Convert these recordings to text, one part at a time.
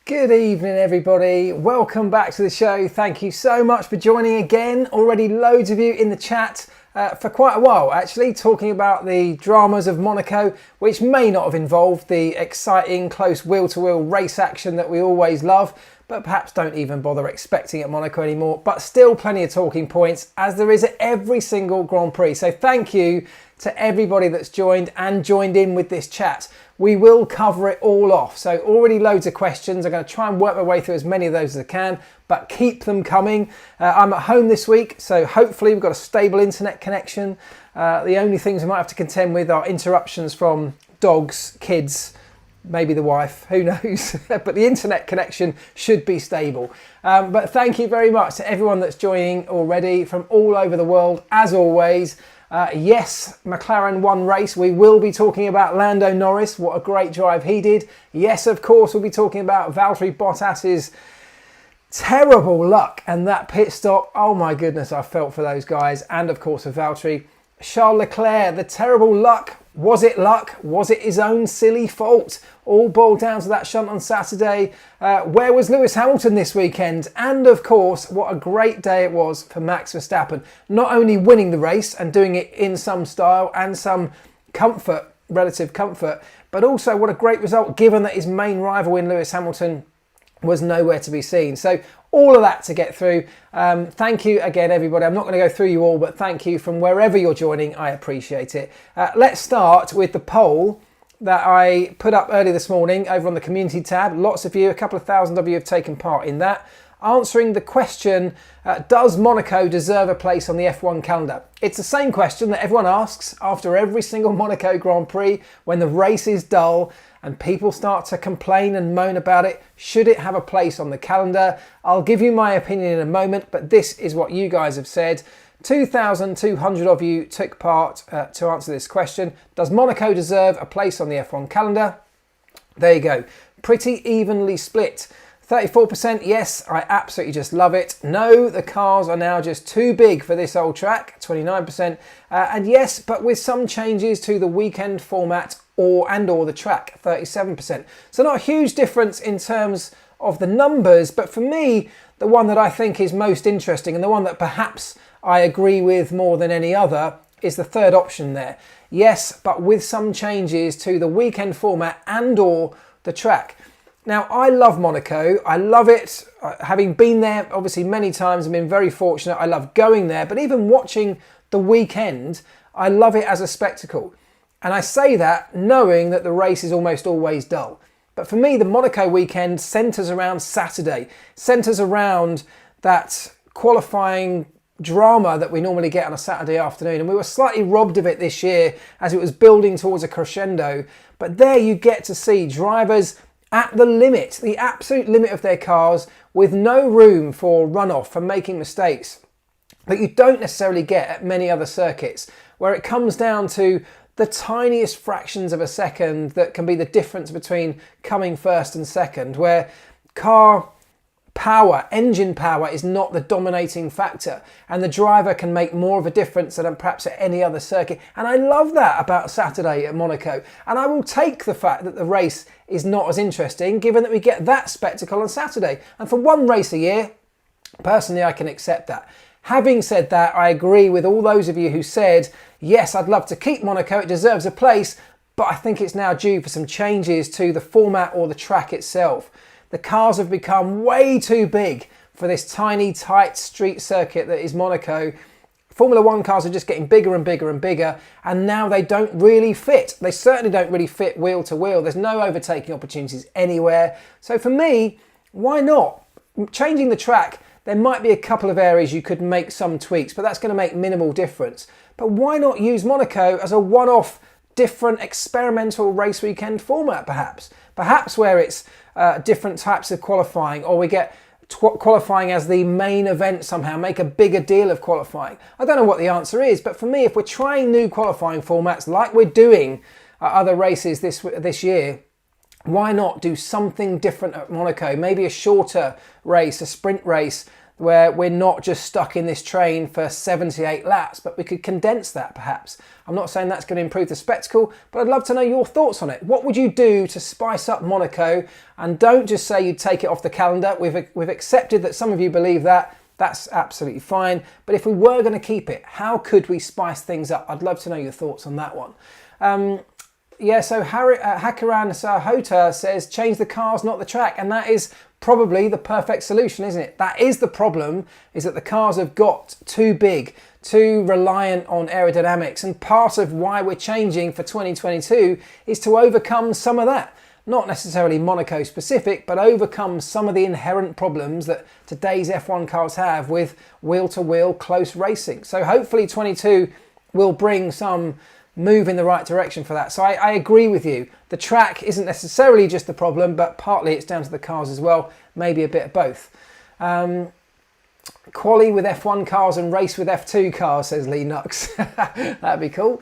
Good evening, everybody. Welcome back to the show. Thank you so much for joining again. Already loads of you in the chat for quite a while, actually, talking about the dramas of Monaco, which may not have involved the exciting, close wheel-to-wheel race action that we always love, but perhaps don't even bother expecting at Monaco anymore. But still plenty of talking points, as there is at every single Grand Prix. So thank you to everybody that's joined and joined in with this chat. We will cover it all off. So already loads of questions. I'm going to try and work my way through as many of those as I can, but keep them coming. I'm at home this week, so hopefully we've got a stable internet connection. The only things we might have to contend with are interruptions from dogs, kids, maybe the wife, who knows. But the internet connection should be stable. But thank you very much to everyone that's joining already from all over the world, as always. Yes, McLaren won race. We will be talking about Lando Norris. What a great drive he did. Yes, of course, we'll be talking about Valtteri Bottas's terrible luck and that pit stop. Oh my goodness, I felt for those guys. And of course, for Valtteri. Charles Leclerc, the terrible luck. Was it luck? Was it his own silly fault? All boiled down to that shunt on Saturday. Where was Lewis Hamilton this weekend? And of course, what a great day it was for Max Verstappen. Not only winning the race and doing it in some style and some comfort, relative comfort, but also what a great result given that his main rival in Lewis Hamilton was nowhere to be seen. So all of that to get through. Thank you again, everybody. I'm not going to go through you all, but thank you from wherever you're joining. I appreciate it. Let's start with the poll that I put up early this morning over on the community tab. Lots of you, a couple of thousand of you have taken part in that. Answering the question, does Monaco deserve a place on the F1 calendar? It's the same question that everyone asks after every single Monaco Grand Prix when the race is dull and people start to complain and moan about it. Should it have a place on the calendar? I'll give you my opinion in a moment, but this is what you guys have said. 2,200 of you took part to answer this question. Does Monaco deserve a place on the F1 calendar? There you go. Pretty evenly split. 34% yes, I absolutely just love it. No, the cars are now just too big for this old track, 29%. And yes, but with some changes to the weekend format or the track, 37%. So not a huge difference in terms of the numbers, but for me, the one that I think is most interesting and the one that perhaps I agree with more than any other is the third option there. Yes, but with some changes to the weekend format and or the track. Now, I love Monaco. I love it. Having been there, obviously, many times, I've been very fortunate. I love going there. But even watching the weekend, I love it as a spectacle. And I say that knowing that the race is almost always dull. But for me, the Monaco weekend centres around Saturday, centres around that qualifying drama that we normally get on a Saturday afternoon. And we were slightly robbed of it this year as it was building towards a crescendo. But there you get to see drivers at the limit, the absolute limit of their cars, with no room for runoff, for making mistakes, that you don't necessarily get at many other circuits, where it comes down to the tiniest fractions of a second that can be the difference between coming first and second, where car power, engine power is not the dominating factor and the driver can make more of a difference than perhaps at any other circuit. And I love that about Saturday at Monaco. And I will take the fact that the race is not as interesting given that we get that spectacle on Saturday. And for one race a year, personally, I can accept that. Having said that, I agree with all those of you who said, yes, I'd love to keep Monaco, it deserves a place, but I think it's now due for some changes to the format or the track itself. The cars have become way too big for this tiny, tight street circuit that is Monaco. Formula One cars are just getting bigger and bigger and bigger, and now they don't really fit. They certainly don't really fit wheel to wheel. There's no overtaking opportunities anywhere. So for me, why not? Changing the track, there might be a couple of areas you could make some tweaks, but that's going to make minimal difference. But why not use Monaco as a one-off, different experimental race weekend format perhaps? Perhaps where it's different types of qualifying, or we get qualifying as the main event somehow, make a bigger deal of qualifying. I don't know what the answer is, but for me, if we're trying new qualifying formats like we're doing at other races this year, why not do something different at Monaco? Maybe a shorter race, a sprint race where we're not just stuck in this train for 78 laps, but we could condense that perhaps. I'm not saying that's going to improve the spectacle, but I'd love to know your thoughts on it. What would you do to spice up Monaco? And don't just say you'd take it off the calendar. We've accepted that some of you believe that. That's absolutely fine. But if we were going to keep it, how could we spice things up? I'd love to know your thoughts on that one. Yeah, so Hakaran Sahota says, change the cars, not the track. And that is probably the perfect solution, isn't it? That is the problem, is that the cars have got too big, too reliant on aerodynamics. And part of why we're changing for 2022 is to overcome some of that. Not necessarily Monaco specific, but overcome some of the inherent problems that today's F1 cars have with wheel-to-wheel close racing. So hopefully 22 will bring some move in the right direction for that. So I agree with you. The track isn't necessarily just the problem, but partly it's down to the cars as well. Maybe a bit of both. Quali with F1 cars and race with F2 cars, says Lee Nux. That'd be cool.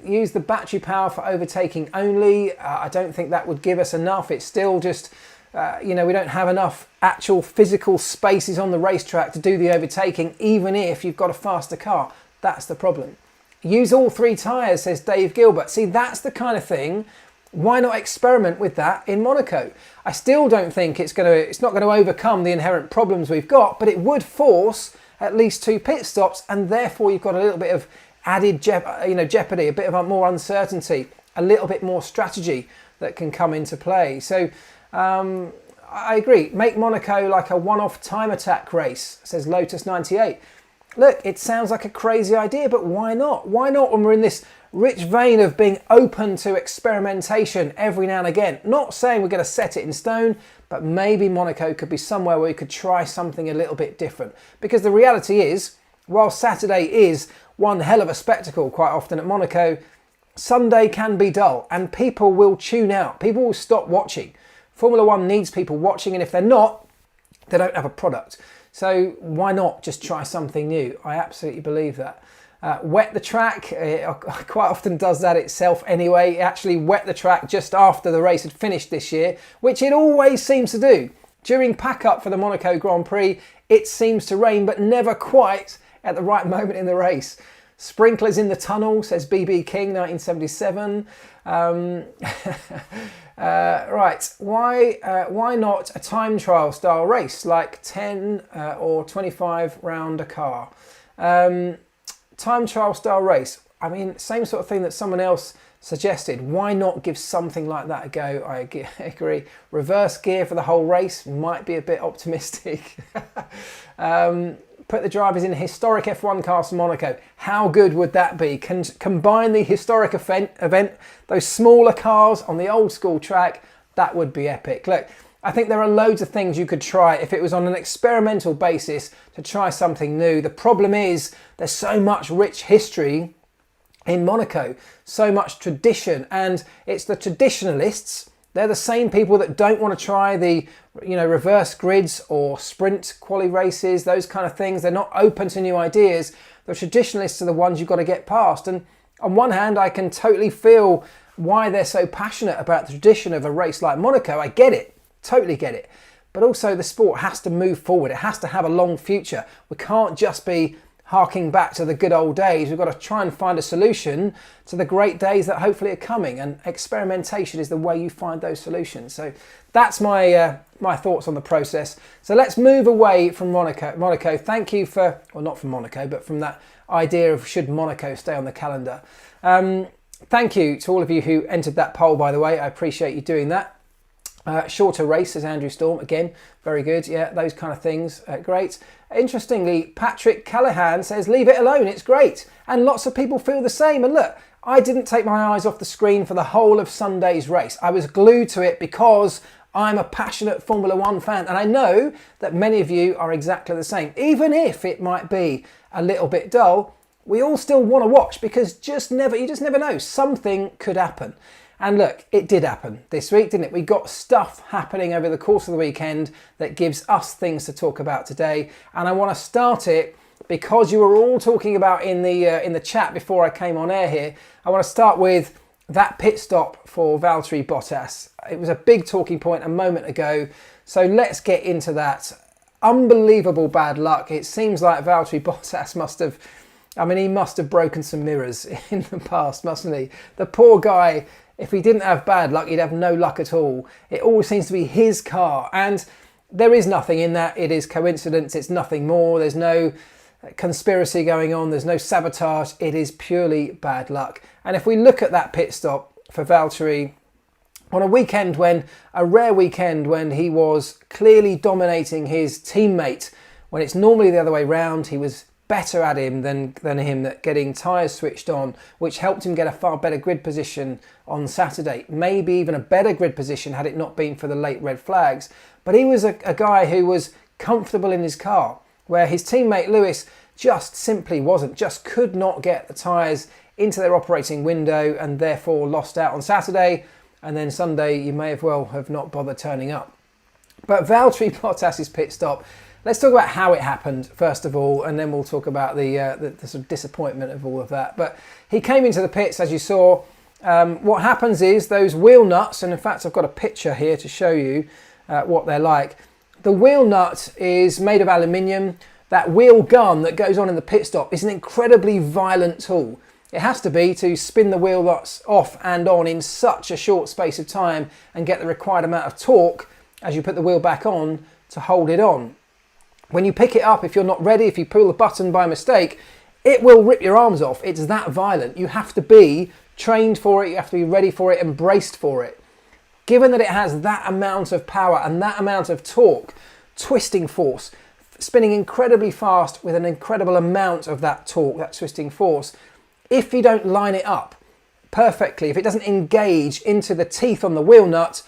Use the battery power for overtaking only. I don't think that would give us enough. It's still just, we don't have enough actual physical spaces on the racetrack to do the overtaking, even if you've got a faster car. That's the problem. Use all 3 tyres, says Dave Gilbert. See, that's the kind of thing. Why not experiment with that in Monaco? I still don't think it's not going to overcome the inherent problems we've got, but it would force at least 2 pit stops, and therefore you've got a little bit of added jeopardy, a bit of more uncertainty, a little bit more strategy that can come into play. So I agree. Make Monaco like a one-off time attack race, says Lotus 98. Look, it sounds like a crazy idea, but why not? Why not when we're in this rich vein of being open to experimentation every now and again? Not saying we're going to set it in stone, but maybe Monaco could be somewhere where we could try something a little bit different. Because the reality is, while Saturday is one hell of a spectacle quite often at Monaco, Sunday can be dull and people will tune out. People will stop watching. Formula One needs people watching, and if they're not, they don't have a product. So why not just try something new? I absolutely believe that. Wet the track, it quite often does that itself anyway. It actually wet the track just after the race had finished this year, which it always seems to do. During pack-up for the Monaco Grand Prix, it seems to rain, but never quite at the right moment in the race. Sprinklers in the tunnel, says BB King 1977. Right, why not a time trial style race like 10 or 25 round a car? Time trial style race, I mean, same sort of thing that someone else suggested. Why not give something like that a go? I agree. Reverse gear for the whole race might be a bit optimistic. Put the drivers in historic F1 cars for Monaco. How good would that be? Combine the historic event, those smaller cars on the old school track, that would be epic. Look, I think there are loads of things you could try if it was on an experimental basis to try something new. The problem is there's so much rich history in Monaco, so much tradition, and it's the traditionalists. They're the same people that don't want to try the, reverse grids or sprint quali races, those kind of things. They're not open to new ideas. The traditionalists are the ones you've got to get past. And on one hand, I can totally feel why they're so passionate about the tradition of a race like Monaco. I get it, totally get it. But also the sport has to move forward. It has to have a long future. We can't just be harking back to the good old days. We've got to try and find a solution to the great days that hopefully are coming, and experimentation is the way you find those solutions. So that's my thoughts on the process. So let's move away from Monaco. Thank you for, well, not from Monaco, but from that idea of should Monaco stay on the calendar. Thank you to all of you who entered that poll, by the way. I appreciate you doing that. Shorter race, says Andrew Storm. Again, very good. Yeah, those kind of things. Great. Interestingly, Patrick Callahan says, leave it alone. It's great. And lots of people feel the same. And look, I didn't take my eyes off the screen for the whole of Sunday's race. I was glued to it because I'm a passionate Formula One fan. And I know that many of you are exactly the same. Even if it might be a little bit dull, we all still want to watch because you just never know. Something could happen. And look, it did happen this week, didn't it? We got stuff happening over the course of the weekend that gives us things to talk about today. And I want to start it because you were all talking about in the chat before I came on air here. I want to start with that pit stop for Valtteri Bottas. It was a big talking point a moment ago. So let's get into that. unbelievable bad luck. It seems like Valtteri Bottas he must have broken some mirrors in the past, mustn't he? The poor guy, if he didn't have bad luck, he'd have no luck at all. It always seems to be his car, and there is nothing in that. It is coincidence. It's nothing more. There's no conspiracy going on. There's no sabotage. It is purely bad luck. And if we look at that pit stop for Valtteri on a rare weekend when he was clearly dominating his teammate, when it's normally the other way round, he was better at him than him at getting tyres switched on, which helped him get a far better grid position on Saturday. Maybe even a better grid position had it not been for the late red flags. But he was a guy who was comfortable in his car, where his teammate Lewis just simply wasn't, just could not get the tyres into their operating window and therefore lost out on Saturday. And then Sunday, you may as well have not bothered turning up. But Valtteri Bottas's pit stop, let's talk about how it happened first of all, and then we'll talk about the sort of disappointment of all of that. But he came into the pits, as you saw. What happens is those wheel nuts, and in fact I've got a picture here to show you what they're like. The wheel nut is made of aluminium. That wheel gun that goes on in the pit stop is an incredibly violent tool. It has to be to spin the wheel nuts off and on in such a short space of time and get the required amount of torque as you put the wheel back on to hold it on. When you pick it up, if you're not ready, if you pull the button by mistake, it will rip your arms off. It's that violent. You have to be trained for it, you have to be ready for it and braced for it. Given that it has that amount of power and that amount of torque, twisting force, spinning incredibly fast with an incredible amount of that torque, that twisting force, if you don't line it up perfectly, if it doesn't engage into the teeth on the wheel nut,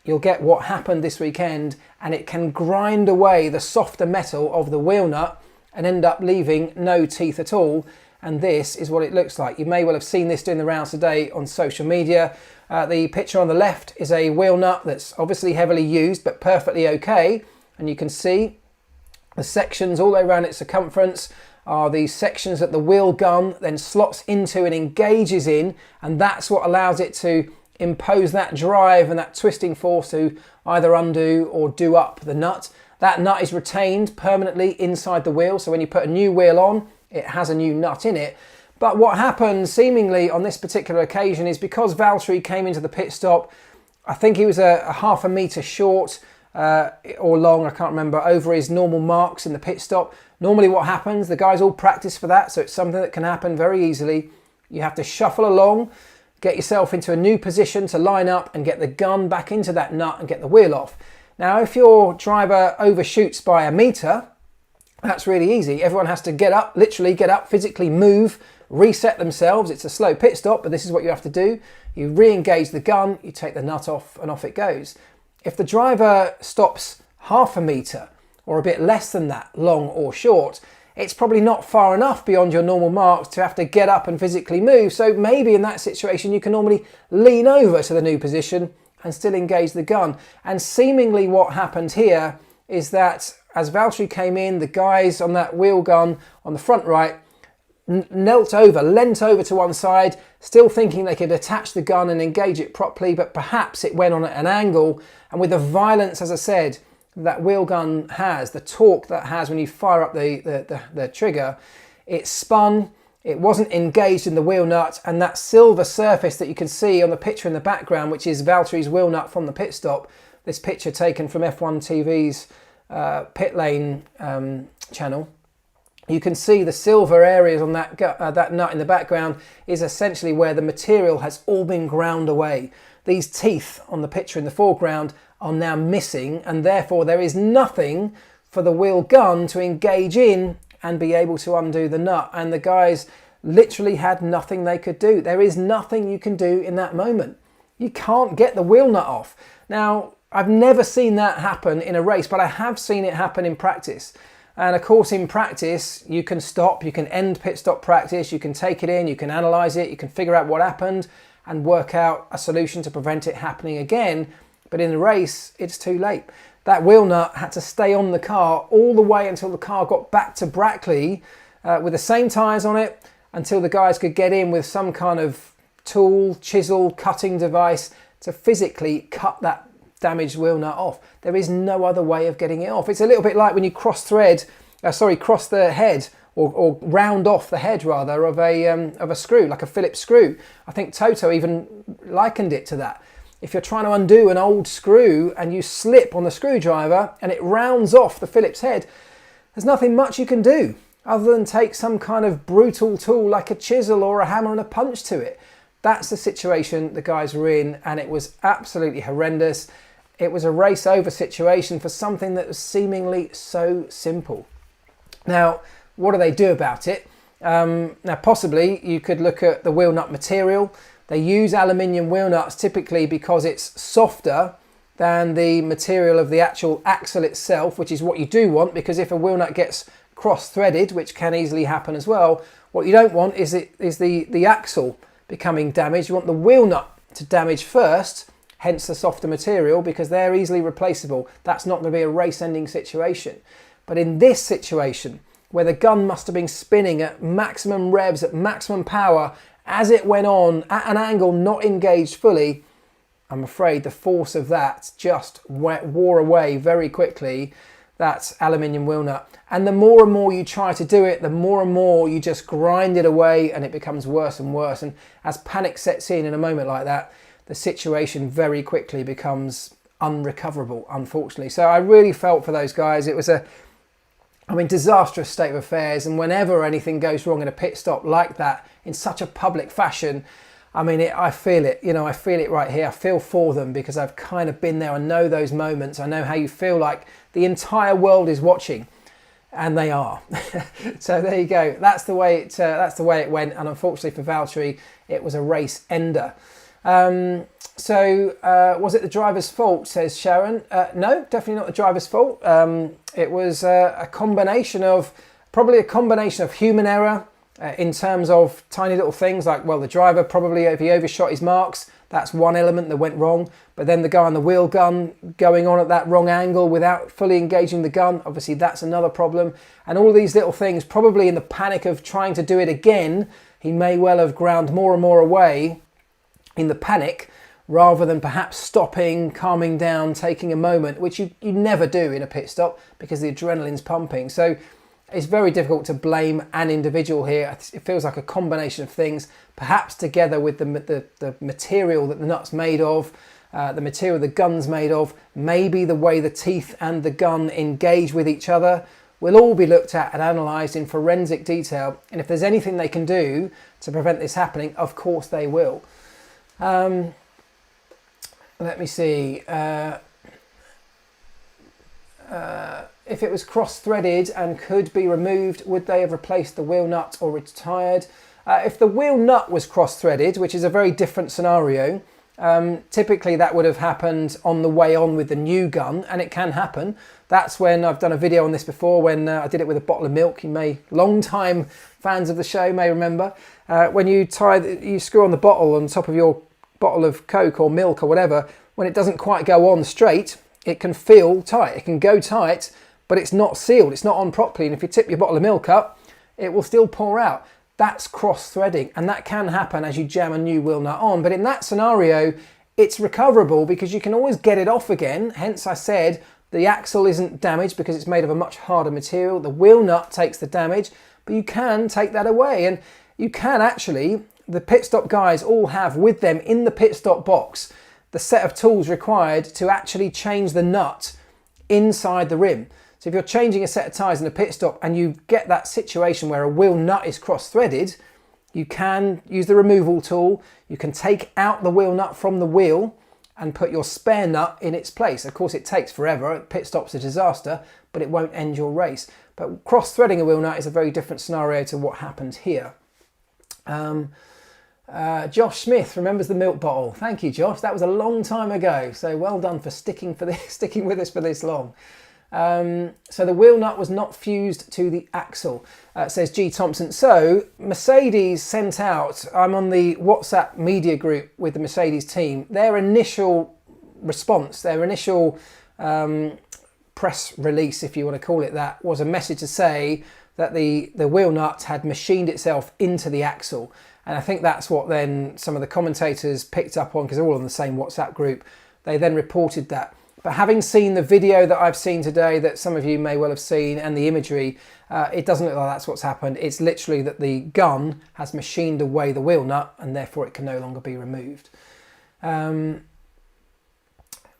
you'll get what happened this weekend, and it can grind away the softer metal of the wheel nut and end up leaving no teeth at all. And this is what it looks like. You may well have seen this doing the rounds today on social media. The picture on the left is a wheel nut that's obviously heavily used but perfectly okay, and you can see the sections all around its circumference are these sections that the wheel gun then slots into and engages in, and that's what allows it to impose that drive and that twisting force to either undo or do up the nut. That nut is retained permanently inside the wheel, so when you put a new wheel on, it has a new nut in it. But what happened seemingly on this particular occasion is because Valtteri came into the pit stop, I think he was a half a metre short or long, I can't remember, over his normal marks in the pit stop. Normally what happens, the guys all practice for that, so it's something that can happen very easily. You have to shuffle along, get yourself into a new position to line up and get the gun back into that nut and get the wheel off. Now, if your driver overshoots by a metre, that's really easy. Everyone has to get up, literally get up, physically move, reset themselves. It's a slow pit stop, but this is what you have to do. You re-engage the gun, you take the nut off, and off it goes. If the driver stops half a metre, or a bit less than that, long or short, it's probably not far enough beyond your normal marks to have to get up and physically move. So maybe in that situation, you can normally lean over to the new position and still engage the gun. And seemingly what happened here is that as Valtteri came in, the guys on that wheel gun on the front right leant over to one side, still thinking they could attach the gun and engage it properly, but perhaps it went on at an angle. And with the violence, as I said, that wheel gun has, the torque that has when you fire up the trigger, it spun, it wasn't engaged in the wheel nut, and that silver surface that you can see on the picture in the background, which is Valtteri's wheel nut from the pit stop, this picture taken from F1 TV's pit lane channel, you can see the silver areas on that nut in the background is essentially where the material has all been ground away. These teeth on the picture in the foreground are now missing, and therefore there is nothing for the wheel gun to engage in and be able to undo the nut. And the guys literally had nothing they could do. There is nothing you can do in that moment. You can't get the wheel nut off. Now, I've never seen that happen in a race, but I have seen it happen in practice. And of course, in practice, you can stop, you can end pit stop practice, you can take it in, you can analyse it, you can figure out what happened and work out a solution to prevent it happening again. But in the race, it's too late. That wheel nut had to stay on the car all the way until the car got back to Brackley with the same tyres on it, until the guys could get in with some kind of tool, chisel, cutting device to physically cut that damaged wheel nut off. There is no other way of getting it off. It's a little bit like when you cross the head or round off the head rather of a screw, like a Phillips screw. I think Toto even likened it to that. If you're trying to undo an old screw and you slip on the screwdriver and it rounds off the Phillips head, there's nothing much you can do other than take some kind of brutal tool like a chisel or a hammer and a punch to it. That's the situation the guys were in, and it was absolutely horrendous. It was a race over situation for something that was seemingly so simple. Now, what do they do about it? Now, possibly you could look at the wheel nut material. They use aluminium wheel nuts typically because it's softer than the material of the actual axle itself, which is what you do want, because if a wheel nut gets cross-threaded, which can easily happen as well, what you don't want is the axle becoming damaged. You want the wheel nut to damage first, hence the softer material, because they're easily replaceable. That's not going to be a race-ending situation. But in this situation, where the gun must have been spinning at maximum revs, at maximum power, as it went on, at an angle not engaged fully, I'm afraid the force of that just wore away very quickly, that aluminium wheel nut. And the more and more you try to do it, the more and more you just grind it away, and it becomes worse and worse. And as panic sets in a moment like that, the situation very quickly becomes unrecoverable, unfortunately. So I really felt for those guys. It was disastrous state of affairs. And whenever anything goes wrong in a pit stop like that, in such a public fashion, I feel it, I feel it right here. I feel for them because I've kind of been there. I know those moments. I know how you feel like the entire world is watching, and they are. So there you go. That's the way it went. And unfortunately for Valtteri, it was a race ender. Was it the driver's fault, says Sharon? No, definitely not the driver's fault. It was probably a combination of human error, in terms of tiny little things like, well, the driver probably, if he overshot his marks, that's one element that went wrong. But then the guy on the wheel gun going on at that wrong angle without fully engaging the gun, obviously that's another problem. And all these little things, probably in the panic of trying to do it again, he may well have ground more and more away in the panic, rather than perhaps stopping, calming down, taking a moment, which you never do in a pit stop because the adrenaline's pumping. So it's very difficult to blame an individual here. It feels like a combination of things, perhaps together with the material that the nut's made of, the material the gun's made of, maybe the way the teeth and the gun engage with each other, will all be looked at and analysed in forensic detail. And if there's anything they can do to prevent this happening, of course they will. Let me see. If it was cross-threaded and could be removed, would they have replaced the wheel nut or retired? If the wheel nut was cross-threaded, which is a very different scenario, typically that would have happened on the way on with the new gun, and it can happen. That's when I've done a video on this before, when I did it with a bottle of milk. Long-time fans of the show may remember. When you screw on the bottle on top of your bottle of Coke or milk or whatever, when it doesn't quite go on straight, it can feel tight. It can go tight, but it's not sealed. It's not on properly. And if you tip your bottle of milk up, it will still pour out. That's cross-threading, and that can happen as you jam a new wheel nut on. But in that scenario, it's recoverable because you can always get it off again. Hence, I said the axle isn't damaged because it's made of a much harder material. The wheel nut takes the damage, but you can take that away. And you can actually, the pit stop guys all have with them in the pit stop box the set of tools required to actually change the nut inside the rim. So if you're changing a set of tyres in a pit stop and you get that situation where a wheel nut is cross-threaded, you can use the removal tool. You can take out the wheel nut from the wheel and put your spare nut in its place. Of course, it takes forever. Pit stop's a disaster, but it won't end your race. But cross-threading a wheel nut is a very different scenario to what happened here. Josh Smith remembers the milk bottle. Thank you, Josh. That was a long time ago. So well done for sticking with us for this long. So the wheel nut was not fused to the axle, says G. Thompson. So Mercedes sent out, I'm on the WhatsApp media group with the Mercedes team, their initial response, their initial press release, if you want to call it that, was a message to say that the wheel nut had machined itself into the axle. And I think that's what then some of the commentators picked up on, because they're all on the same WhatsApp group. they then reported that. But having seen the video that I've seen today, that some of you may well have seen, and the imagery, it doesn't look like that's what's happened. It's literally that the gun has machined away the wheel nut, and therefore it can no longer be removed.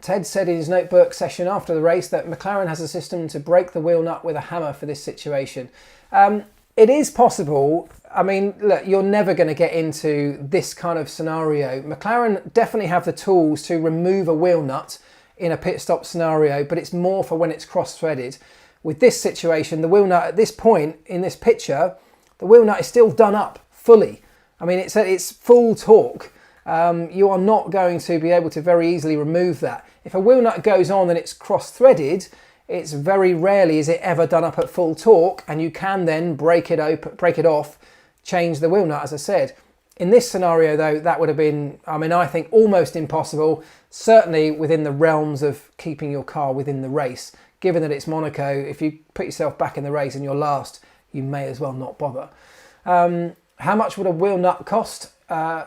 Ted said in his notebook session after the race that McLaren has a system to break the wheel nut with a hammer for this situation. It is possible. I mean, look, you're never going to get into this kind of scenario. McLaren definitely have the tools to remove a wheel nut in a pit stop scenario, but it's more for when it's cross-threaded. With this situation, the wheel nut at this point in this picture, the wheel nut is still done up fully. I mean, it's full torque. You are not going to be able to very easily remove that. If a wheel nut goes on and it's cross-threaded, it's very rarely is it ever done up at full torque, and you can then break it off, change the wheel nut, as I said. In this scenario, though, that would have been, I mean, I think almost impossible, certainly within the realms of keeping your car within the race. Given that it's Monaco, if you put yourself back in the race and you're last, you may as well not bother. How much would a wheel nut cost?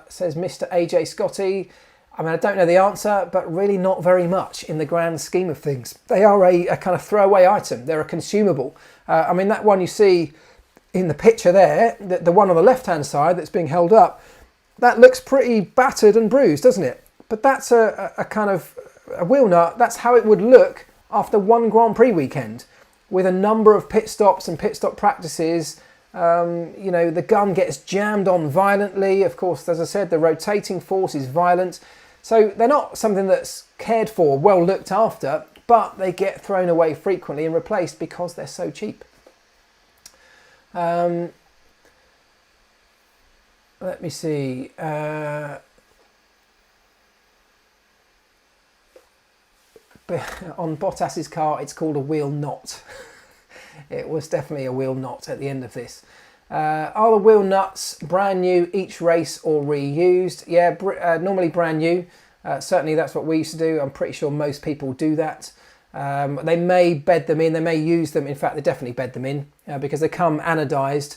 Says Mr. AJ Scotty. I mean, I don't know the answer, but really not very much in the grand scheme of things. They are a kind of throwaway item. They're a consumable. I mean, that one you see in the picture there, the one on the left-hand side that's being held up, that looks pretty battered and bruised, doesn't it? But that's a kind of a wheel nut. That's how it would look after one Grand Prix weekend, with a number of pit stops and pit stop practices. You know, the gun gets jammed on violently. Of course, as I said, the rotating force is violent. So they're not something that's cared for, well looked after, but they get thrown away frequently and replaced because they're so cheap. Let me see. On Bottas's car, it's called a wheel knot. It was definitely a wheel knot at the end of this. Are the wheel nuts brand new each race or reused? Yeah, normally brand new. Certainly that's what we used to do. I'm pretty sure most people do that. They may bed them in, they may use them. In fact, they definitely bed them in because they come anodized.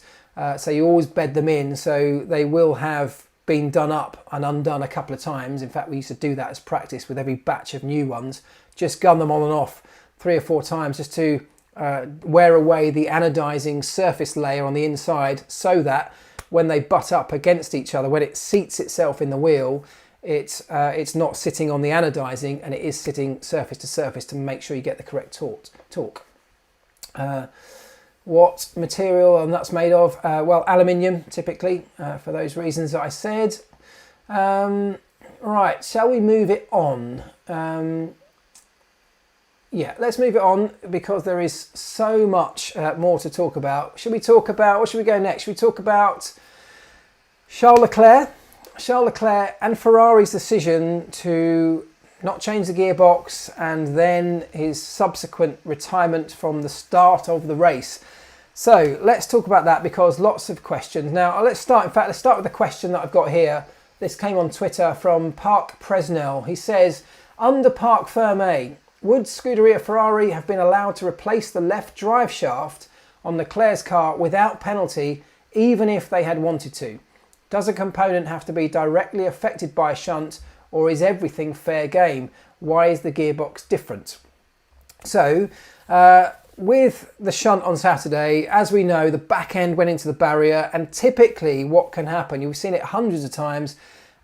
So you always bed them in. So they will have been done up and undone a couple of times. In fact, we used to do that as practice with every batch of new ones. Just gun them on and off 3 or 4 times just to wear away the anodizing surface layer on the inside, so that when they butt up against each other, when it seats itself in the wheel, it's not sitting on the anodizing, and it is sitting surface to surface to make sure you get the correct torque. What material are nuts made of? Well, aluminium typically, for those reasons that I said. Right, shall we move it on? Yeah, let's move it on because there is so much more to talk about. Should we talk about, what should we go next? Should we talk about Charles Leclerc and Ferrari's decision to not change the gearbox, and then his subsequent retirement from the start of the race? So let's talk about that because lots of questions. Now let's start with the question that I've got here. This came on Twitter from Park Presnell. He says, under Parc Fermé, would Scuderia Ferrari have been allowed to replace the left drive shaft on Leclerc's car without penalty, even if they had wanted to? Does a component have to be directly affected by a shunt, or is everything fair game? Why is the gearbox different? So, with the shunt on Saturday, as we know, the back end went into the barrier, and typically what can happen, you've seen it hundreds of times,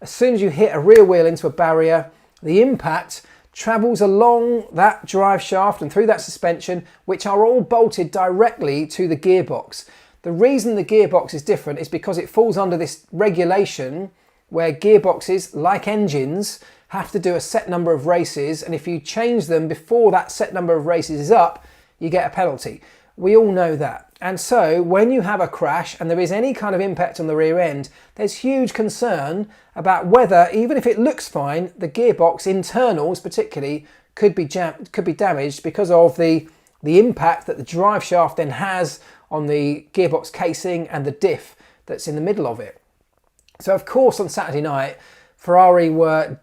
as soon as you hit a rear wheel into a barrier, the impact travels along that drive shaft and through that suspension, which are all bolted directly to the gearbox. The reason the gearbox is different is because it falls under this regulation where gearboxes, like engines, have to do a set number of races, and if you change them before that set number of races is up, you get a penalty. We all know that. And so when you have a crash and there is any kind of impact on the rear end, there's huge concern about whether, even if it looks fine, the gearbox internals particularly could be damaged because of the impact that the drive shaft then has on the gearbox casing and the diff that's in the middle of it. So of course on Saturday night, Ferrari were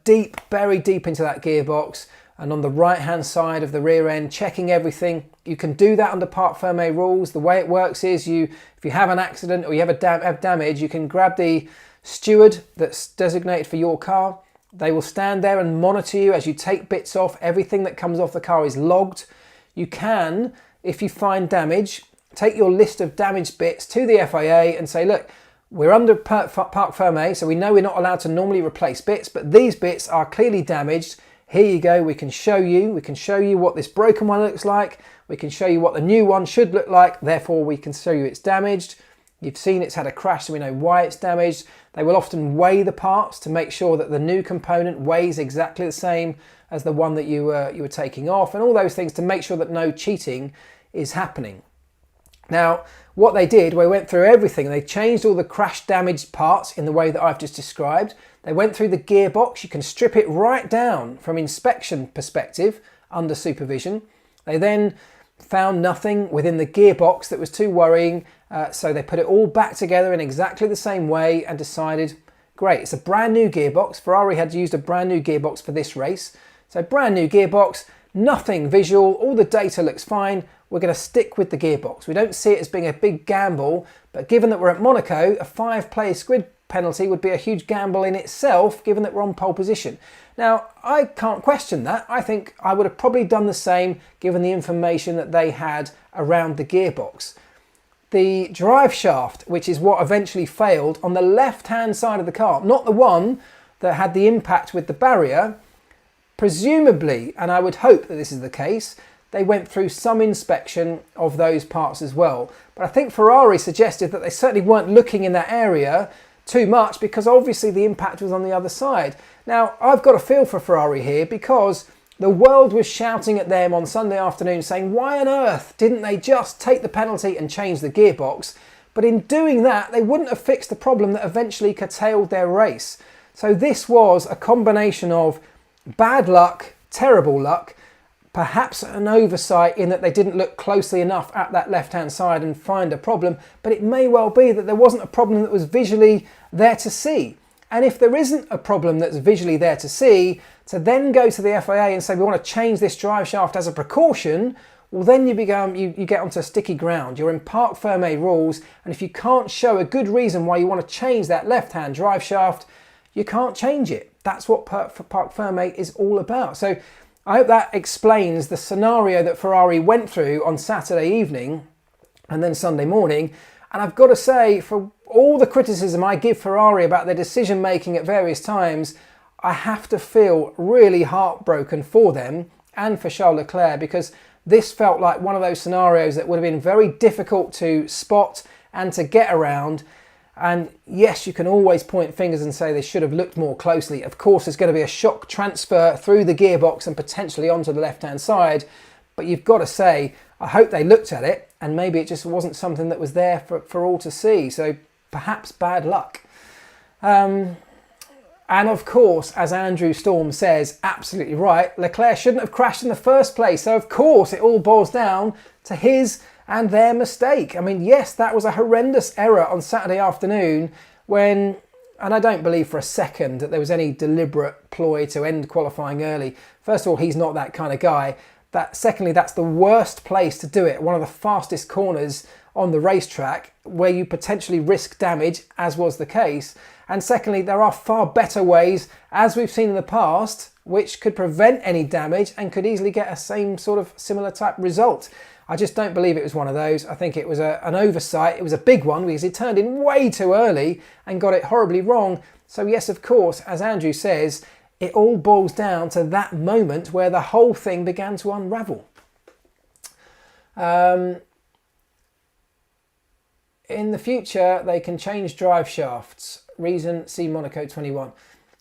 very deep into that gearbox, and on the right hand side of the rear end, checking everything. You can do that under Parc Fermé rules. The way it works is if you have an accident or you have damage, you can grab the steward that's designated for your car, They will stand there and monitor you as you take bits off. Everything that comes off the car is logged. You can, if you find damage, take your list of damaged bits to the FIA and say, look, we're under Parc Fermé, so we know we're not allowed to normally replace bits, but these bits are clearly damaged. Here you go, we can show you what this broken one looks like. We can show you what the new one should look like. Therefore, we can show you it's damaged. You've seen it's had a crash, so we know why it's damaged. They will often weigh the parts to make sure that the new component weighs exactly the same as the one that you were taking off, and all those things to make sure that no cheating is happening. Now, what they did, we went through everything. They changed all the crash damaged parts in the way that I've just described. They went through the gearbox. You can strip it right down from inspection perspective under supervision. They then found nothing within the gearbox that was too worrying. So they put it all back together in exactly the same way and decided, great, it's a brand new gearbox. Ferrari had used a brand new gearbox for this race. So brand new gearbox, nothing visual, all the data looks fine. We're going to stick with the gearbox. We don't see it as being a big gamble, but given that we're at Monaco, a 5-place grid penalty would be a huge gamble in itself, given that we're on pole position. Now, I can't question that. I think I would have probably done the same given the information that they had around the gearbox. The drive shaft, which is what eventually failed on the left-hand side of the car, not the one that had the impact with the barrier, presumably, and I would hope that this is the case, they went through some inspection of those parts as well. But I think Ferrari suggested that they certainly weren't looking in that area too much because obviously the impact was on the other side. Now, I've got a feel for Ferrari here because the world was shouting at them on Sunday afternoon saying, why on earth didn't they just take the penalty and change the gearbox? But in doing that, they wouldn't have fixed the problem that eventually curtailed their race. So this was a combination of bad luck, terrible luck, perhaps an oversight in that they didn't look closely enough at that left-hand side and find a problem, but it may well be that there wasn't a problem that was visually there to see. And if there isn't a problem that's visually there to see, to then go to the FIA and say, we want to change this drive shaft as a precaution, well then you get onto sticky ground. You're in Parc Fermé rules, and if you can't show a good reason why you want to change that left-hand drive shaft, you can't change it. That's what Parc Fermé is all about. So I hope that explains the scenario that Ferrari went through on Saturday evening and then Sunday morning. And I've got to say, for all the criticism I give Ferrari about their decision making at various times, I have to feel really heartbroken for them and for Charles Leclerc, because this felt like one of those scenarios that would have been very difficult to spot and to get around. And yes, you can always point fingers and say they should have looked more closely. Of course, there's going to be a shock transfer through the gearbox and potentially onto the left-hand side. But you've got to say, I hope they looked at it and maybe it just wasn't something that was there for all to see. So perhaps bad luck. And of course, as Andrew Storm says, absolutely right, Leclerc shouldn't have crashed in the first place. So of course, it all boils down to his and their mistake. I mean, yes, that was a horrendous error on Saturday afternoon when, and I don't believe for a second that there was any deliberate ploy to end qualifying early. First of all, he's not that kind of guy. Secondly, that's the worst place to do it. One of the fastest corners on the racetrack where you potentially risk damage, as was the case. And secondly, there are far better ways, as we've seen in the past, which could prevent any damage and could easily get a same sort of similar type result. I just don't believe it was one of those. I think it was an oversight. It was a big one because he turned in way too early and got it horribly wrong. So yes, of course, as Andrew says, it all boils down to that moment where the whole thing began to unravel. In the future, they can change drive shafts. Reason, see Monaco 21.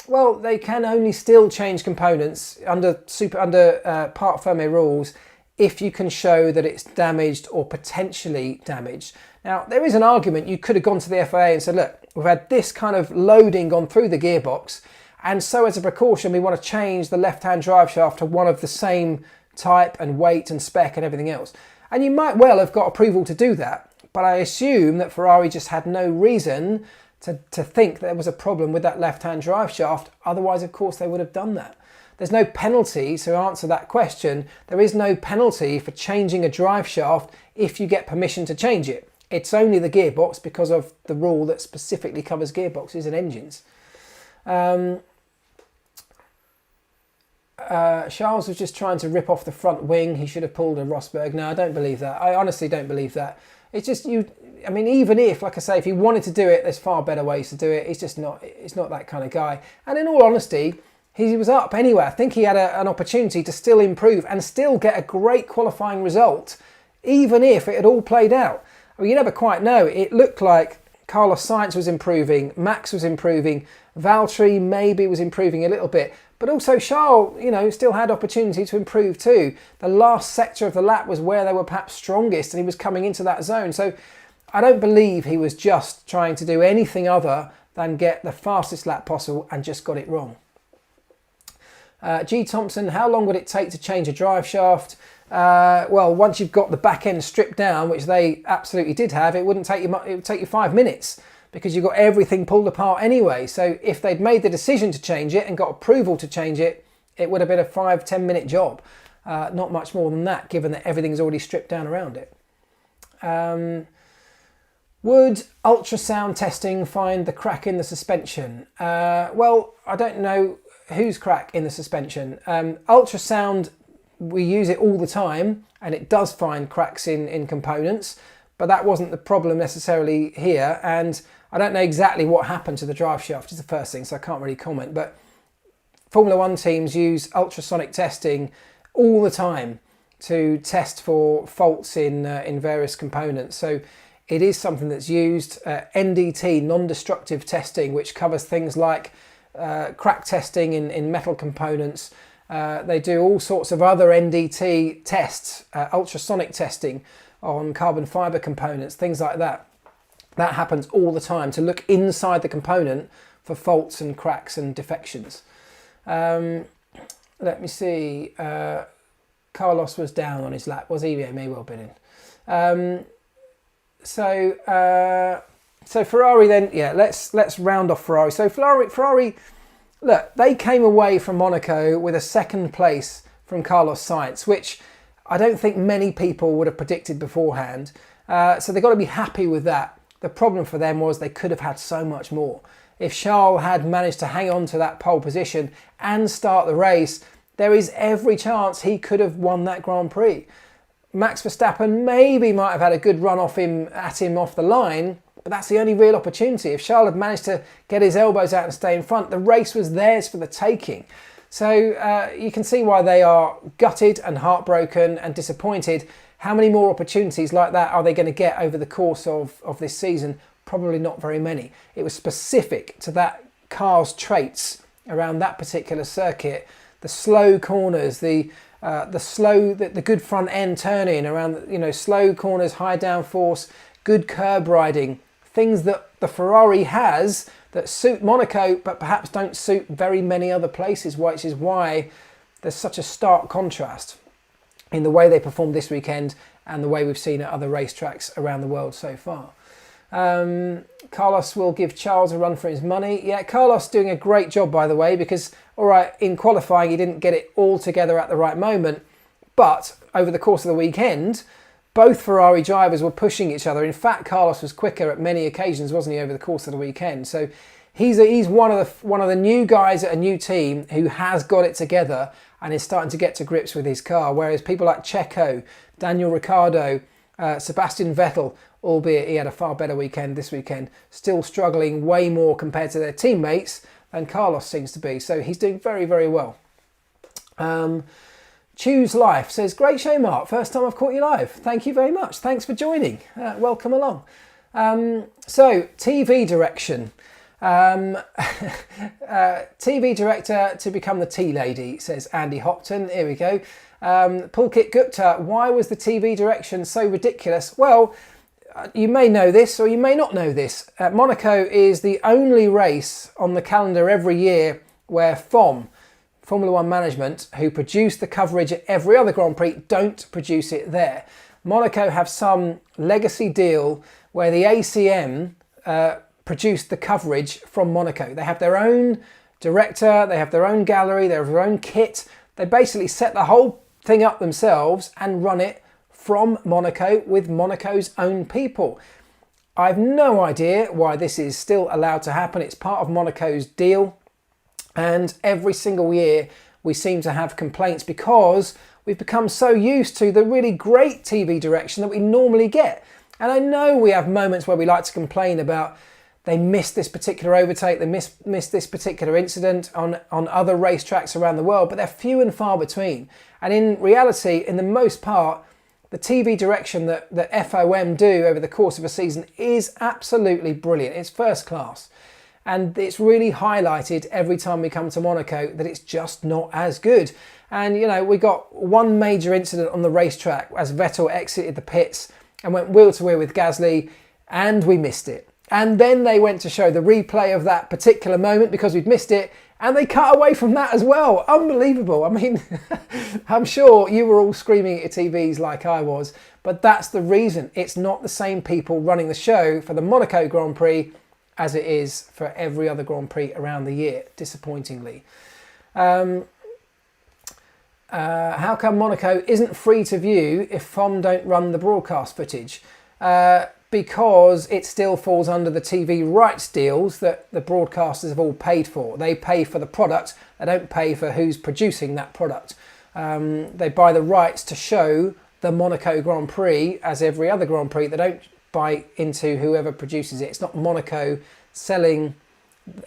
Well, they can only still change components under Parc Fermé rules if you can show that it's damaged or potentially damaged. Now, there is an argument. You could have gone to the FIA and said, look, we've had this kind of loading gone through the gearbox, and so as a precaution, we want to change the left-hand drive shaft to one of the same type and weight and spec and everything else. And you might well have got approval to do that, but I assume that Ferrari just had no reason to think there was a problem with that left-hand drive shaft. Otherwise, of course, they would have done that. There's no penalty, so to answer that question, there is no penalty for changing a drive shaft if you get permission to change it. It's only the gearbox because of the rule that specifically covers gearboxes and engines. Charles was just trying to rip off the front wing. He should have pulled a Rosberg. No, I don't believe that. I honestly don't believe that. It's just I mean, even if, like I say, if he wanted to do it, there's far better ways to do it. He's just not. It's not that kind of guy. And in all honesty, he was up anyway. I think he had an opportunity to still improve and still get a great qualifying result, even if it had all played out. I mean, you never quite know. It looked like Carlos Sainz was improving, Max was improving, Valtteri maybe was improving a little bit, but also Charles, still had opportunity to improve too. The last sector of the lap was where they were perhaps strongest, and he was coming into that zone. So I don't believe he was just trying to do anything other than get the fastest lap possible and just got it wrong. G. Thompson, how long would it take to change a drive shaft? Well, once you've got the back end stripped down, which they absolutely did have, it wouldn't take you much. It would take you 5 minutes because you've got everything pulled apart anyway. So if they'd made the decision to change it and got approval to change it, it would have been a 5-10 minute job. Not much more than that, given that everything's already stripped down around it. Would ultrasound testing find the crack in the suspension? Well, I don't know whose crack in the suspension. Ultrasound, we use it all the time, and it does find cracks in components, but that wasn't the problem necessarily here. And I don't know exactly what happened to the drive shaft is the first thing, so I can't really comment. But Formula One teams use ultrasonic testing all the time to test for faults in various components. So it is something that's used. NDT, non-destructive testing, which covers things like crack testing in metal components. They do all sorts of other NDT tests, ultrasonic testing on carbon fibre components, things like that. That happens all the time to look inside the component for faults and cracks and defections. Let me see. Carlos was down on his lap, was he? Yeah, may well been in. So Ferrari then, yeah, let's round off Ferrari. So Ferrari, look, they came away from Monaco with a second place from Carlos Sainz, which I don't think many people would have predicted beforehand. So they've got to be happy with that. The problem for them was they could have had so much more. If Charles had managed to hang on to that pole position and start the race, there is every chance he could have won that Grand Prix. Max Verstappen maybe might have had a good run at him off the line, but that's the only real opportunity. If Charles had managed to get his elbows out and stay in front, the race was theirs for the taking. So you can see why they are gutted and heartbroken and disappointed. How many more opportunities like that are they going to get over the course of this season? Probably not very many. It was specific to that car's traits around that particular circuit. The slow corners, the good front end turning around, slow corners, high downforce, good curb riding, things that the Ferrari has that suit Monaco, but perhaps don't suit very many other places, which is why there's such a stark contrast in the way they performed this weekend and the way we've seen at other racetracks around the world so far. Carlos will give Charles a run for his money. Yeah, Carlos doing a great job, by the way, because, all right, in qualifying, he didn't get it all together at the right moment. But over the course of the weekend, both Ferrari drivers were pushing each other. In fact, Carlos was quicker at many occasions, wasn't he, over the course of the weekend? So he's one of the new guys at a new team who has got it together and is starting to get to grips with his car. Whereas people like Checo, Daniel Ricciardo, Sebastian Vettel, albeit he had a far better weekend this weekend, still struggling way more compared to their teammates than Carlos seems to be. So he's doing very, very well. Choose Life says, great show, Mark. First time I've caught you live. Thank you very much. Thanks for joining. Welcome along. So TV direction. TV director to become the tea lady, says Andy Hopton. Here we go. Pulkit Gupta, why was the TV direction so ridiculous? Well, you may know this or you may not know this. Monaco is the only race on the calendar every year where Formula One management, who produce the coverage at every other Grand Prix, don't produce it there. Monaco have some legacy deal where the ACM produce the coverage from Monaco. They have their own director, they have their own gallery, they have their own kit. They basically set the whole thing up themselves and run it from Monaco with Monaco's own people. I have no idea why this is still allowed to happen. It's part of Monaco's deal. And every single year we seem to have complaints because we've become so used to the really great TV direction that we normally get. And I know we have moments where we like to complain about they missed this particular overtake, they missed this particular incident on other racetracks around the world, but they're few and far between. And in reality, in the most part, the TV direction that FOM do over the course of a season is absolutely brilliant. It's first class. And it's really highlighted every time we come to Monaco that it's just not as good. And, you know, we got one major incident on the racetrack as Vettel exited the pits and went wheel to wheel with Gasly, and we missed it. And then they went to show the replay of that particular moment because we'd missed it, and they cut away from that as well. Unbelievable. I mean, I'm sure you were all screaming at your TVs like I was, but that's the reason. It's not the same people running the show for the Monaco Grand Prix as it is for every other Grand Prix around the year, disappointingly. How come Monaco isn't free to view if FOM don't run the broadcast footage? Because it still falls under the TV rights deals that the broadcasters have all paid for. They pay for the product, they don't pay for who's producing that product. They buy the rights to show the Monaco Grand Prix as every other Grand Prix. They don't buy into whoever produces it. It's not Monaco selling,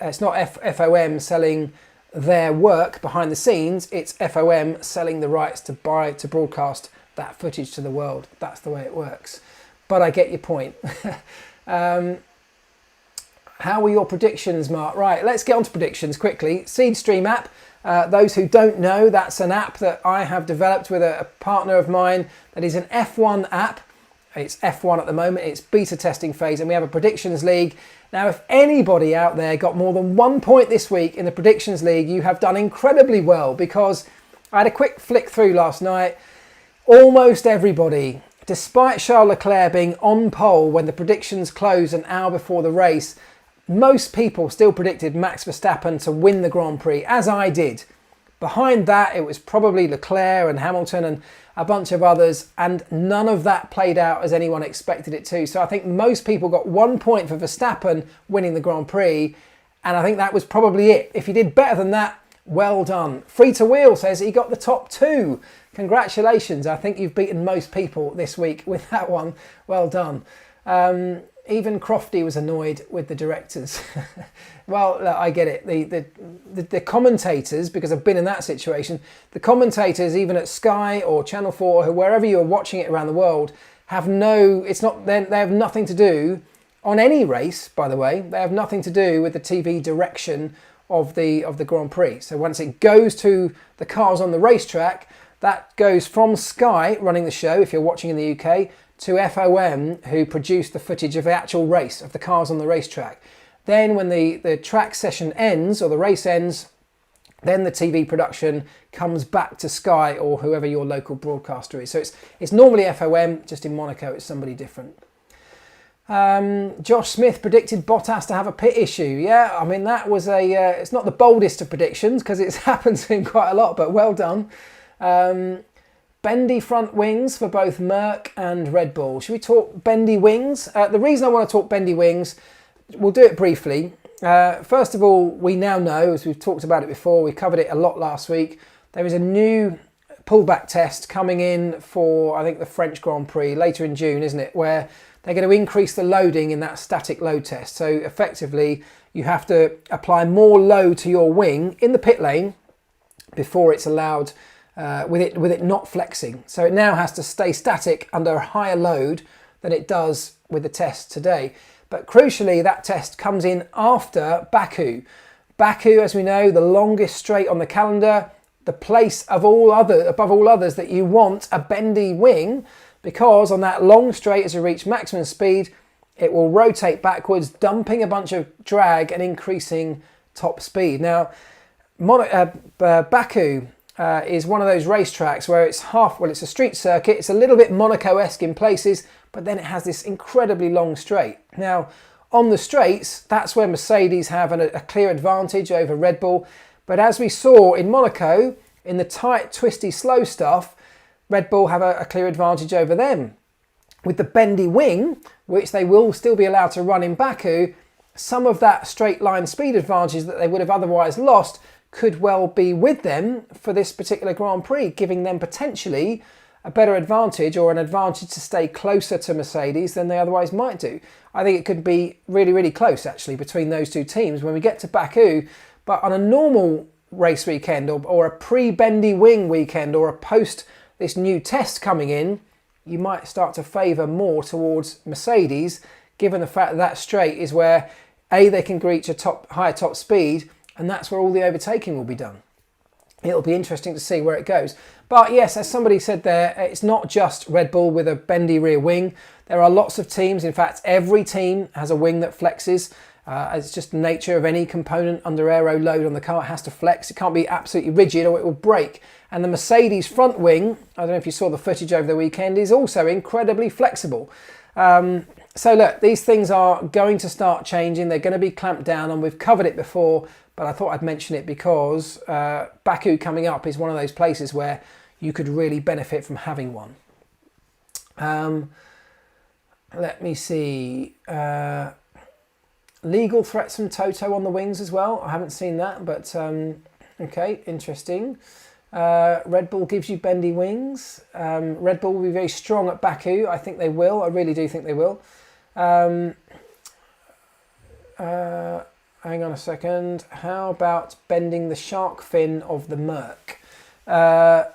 it's not FOM selling their work behind the scenes, it's FOM selling the rights to broadcast that footage to the world. That's the way it works. But I get your point. How were your predictions, Mark? Right, let's get on to predictions quickly. SeedStream App. Those who don't know, that's an app that I have developed with a partner of mine that is an F1 app. It's F1 at the moment. It's beta testing phase, and we have a predictions league. Now, if anybody out there got more than 1 point this week in the predictions league, you have done incredibly well, because I had a quick flick through last night. Almost everybody, despite Charles Leclerc being on pole when the predictions closed an hour before the race, most people still predicted Max Verstappen to win the Grand Prix, as I did. Behind that, it was probably Leclerc and Hamilton and a bunch of others, and none of that played out as anyone expected it to. So I think most people got 1 point for Verstappen winning the Grand Prix, and I think that was probably it. If you did better than that, well done. Free to Wheel says he got the top 2. Congratulations. I think you've beaten most people this week with that one. Well done. Even Crofty was annoyed with the directors. Well, look, I get it. The commentators, because I've been in that situation, the commentators, even at Sky or Channel 4, or wherever you're watching it around the world, have they have nothing to do on any race, by the way. They have nothing to do with the TV direction of the Grand Prix. So once it goes to the cars on the racetrack, that goes from Sky running the show, if you're watching in the UK, to FOM, who produced the footage of the actual race, of the cars on the racetrack. Then when the track session ends, or the race ends, then the TV production comes back to Sky or whoever your local broadcaster is. So it's normally FOM, just in Monaco it's somebody different. Josh Smith predicted Bottas to have a pit issue. Yeah, I mean, that was it's not the boldest of predictions because it's happened to him quite a lot, but well done. Bendy front wings for both Marc and Red Bull. Should we talk Bendy wings? The reason I want to talk Bendy wings, we'll do it briefly. First of all, we now know, as we've talked about it before, we covered it a lot last week, there is a new pullback test coming in for, I think, the French Grand Prix later in June, isn't it? Where they're going to increase the loading in that static load test. So effectively, you have to apply more load to your wing in the pit lane before it's allowed, with it not flexing. So it now has to stay static under a higher load than it does with the test today. But crucially, that test comes in after Baku. Baku, as we know, the longest straight on the calendar, the place above all others that you want a bendy wing, because on that long straight, as you reach maximum speed, it will rotate backwards, dumping a bunch of drag and increasing top speed. Now, Baku is one of those racetracks where it's it's a street circuit. It's a little bit Monaco-esque in places, but then it has this incredibly long straight. Now, on the straights, that's where Mercedes have a clear advantage over Red Bull. But as we saw in Monaco, in the tight, twisty, slow stuff, Red Bull have a clear advantage over them. With the bendy wing, which they will still be allowed to run in Baku, some of that straight line speed advantage that they would have otherwise lost could well be with them for this particular Grand Prix, giving them potentially a better advantage or an advantage to stay closer to Mercedes than they otherwise might do. I think it could be really, really close actually between those two teams when we get to Baku. But on a normal race weekend or a pre-Bendy wing weekend or a post this new test coming in, you might start to favour more towards Mercedes, given the fact that straight is where they can reach a higher top speed, and that's where all the overtaking will be done. It'll be interesting to see where it goes. But yes, as somebody said there, it's not just Red Bull with a bendy rear wing. There are lots of teams. In fact, every team has a wing that flexes. It's just the nature of any component under aero load on the car. It has to flex. It can't be absolutely rigid or it will break. And the Mercedes front wing, I don't know if you saw the footage over the weekend, is also incredibly flexible. So look, these things are going to start changing. They're going to be clamped down on. We've covered it before, but I thought I'd mention it because Baku coming up is one of those places where you could really benefit from having one. Let me see. Legal threats from Toto on the wings as well. I haven't seen that, but okay, interesting. Red Bull gives you bendy wings. Red Bull will be very strong at Baku. I think they will. I really do think they will. Hang on a second. How about bending the shark fin of the Merc? How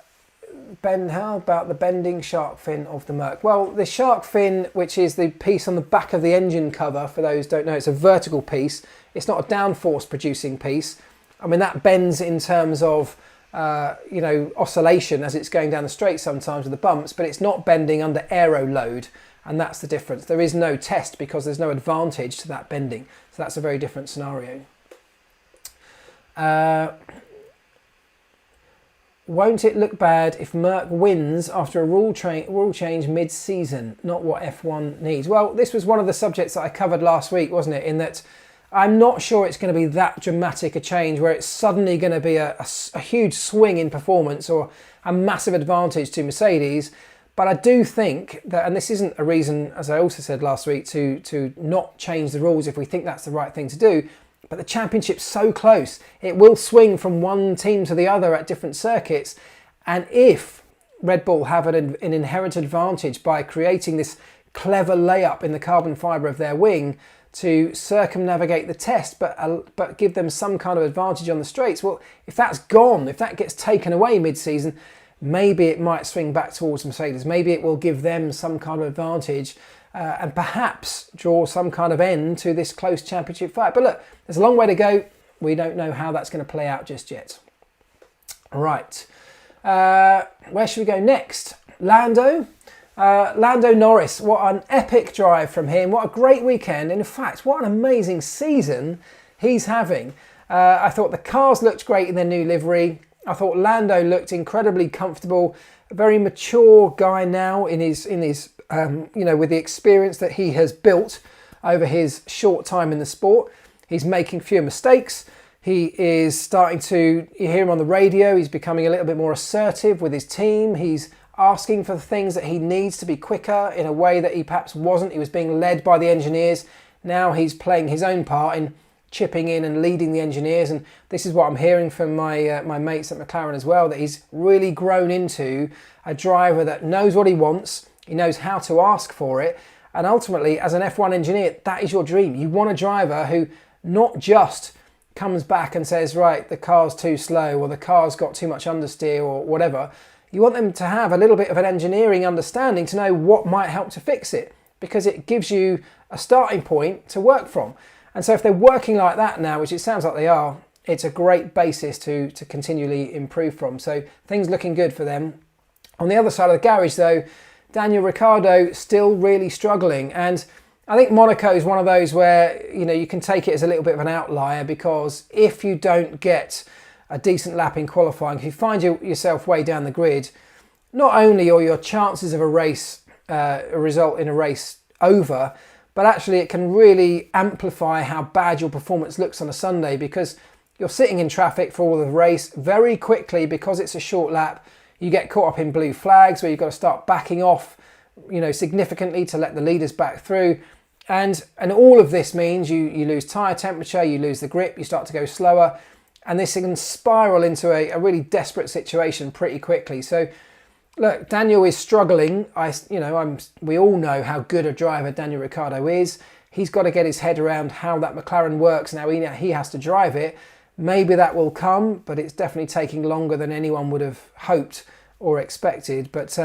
about the bending shark fin of the Merc? Well, the shark fin, which is the piece on the back of the engine cover, for those who don't know, it's a vertical piece. It's not a downforce producing piece. I mean, that bends in terms of oscillation as it's going down the straight sometimes with the bumps, but it's not bending under aero load, and that's the difference. There is no test because there's no advantage to that bending, so that's a very different scenario. Won't it look bad if Merc wins after a rule change mid-season? Not what F1 needs. Well, this was one of the subjects that I covered last week, wasn't it? In that I'm not sure it's going to be that dramatic a change where it's suddenly going to be a huge swing in performance or a massive advantage to Mercedes. But I do think that, and this isn't a reason, as I also said last week, to not change the rules if we think that's the right thing to do. But the championship's so close. It will swing from one team to the other at different circuits. And if Red Bull have an inherent advantage by creating this clever layup in the carbon fibre of their wing to circumnavigate the test, but give them some kind of advantage on the straights, well, if that's gone, if that gets taken away mid-season, maybe it might swing back towards Mercedes. Maybe it will give them some kind of advantage and perhaps draw some kind of end to this close championship fight. But look, there's a long way to go. We don't know how that's going to play out just yet. Right. Where should we go next? Lando Norris. What an epic drive from him. What a great weekend. And in fact, what an amazing season he's having. I thought the cars looked great in their new livery. I thought Lando looked incredibly comfortable. A very mature guy now in his with the experience that he has built over his short time in the sport. He's making fewer mistakes. He is starting to, you hear him on the radio, he's becoming a little bit more assertive with his team. He's asking for the things that he needs to be quicker in a way that he perhaps wasn't. He was being led by the engineers. Now he's playing his own part in chipping in and leading the engineers. And this is what I'm hearing from my mates at McLaren as well, that he's really grown into a driver that knows what he wants. He knows how to ask for it. And ultimately, as an F1 engineer, that is your dream. You want a driver who not just comes back and says, right, the car's too slow or the car's got too much understeer or whatever. You want them to have a little bit of an engineering understanding to know what might help to fix it, because it gives you a starting point to work from. And so if they're working like that now, which it sounds like they are, it's a great basis to continually improve from. So things looking good for them. On the other side of the garage though, Daniel Ricciardo still really struggling. And I think Monaco is one of those where, you can take it as a little bit of an outlier, because if you don't get a decent lap in qualifying, if you find yourself way down the grid, not only are your chances of a race, result in a race over, but actually it can really amplify how bad your performance looks on a Sunday, because you're sitting in traffic for all of the race very quickly. Because it's a short lap, you get caught up in blue flags where you've got to start backing off, significantly to let the leaders back through. And all of this means you lose tyre temperature, you lose the grip, you start to go slower. and this can spiral into a really desperate situation pretty quickly. So look, Daniel is struggling. We all know how good a driver Daniel Ricciardo is. He's got to get his head around how that McLaren works now. He has to drive it. Maybe that will come, but it's definitely taking longer than anyone would have hoped or expected. But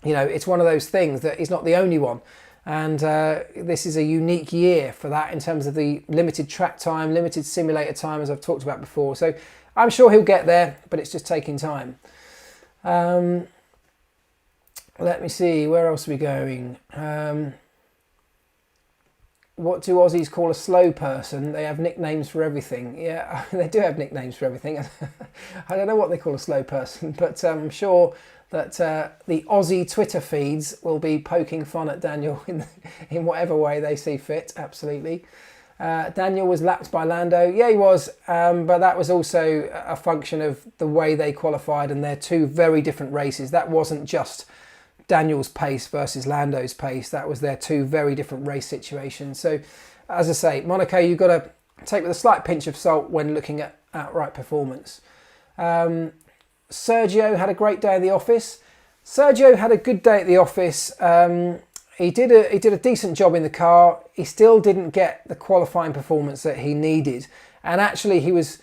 it's one of those things that he's not the only one. And this is a unique year for that in terms of the limited track time, limited simulator time, as I've talked about before. So I'm sure he'll get there, but it's just taking time. Let me see, where else are we going? What do Aussies call a slow person? They have nicknames for everything. Yeah, they do have nicknames for everything. I don't know what they call a slow person, but I'm sure that the Aussie Twitter feeds will be poking fun at Daniel in whatever way they see fit, absolutely. Daniel was lapped by Lando. Yeah, he was, but that was also a function of the way they qualified, and they're two very different races. That wasn't just Daniel's pace versus Lando's pace. That was their two very different race situations. So, as I say, Monaco, you've got to take with a slight pinch of salt when looking at outright performance. Sergio had a great day in the office. Sergio had a good day at the office. He did a decent job in the car. He still didn't get the qualifying performance that he needed. And actually he was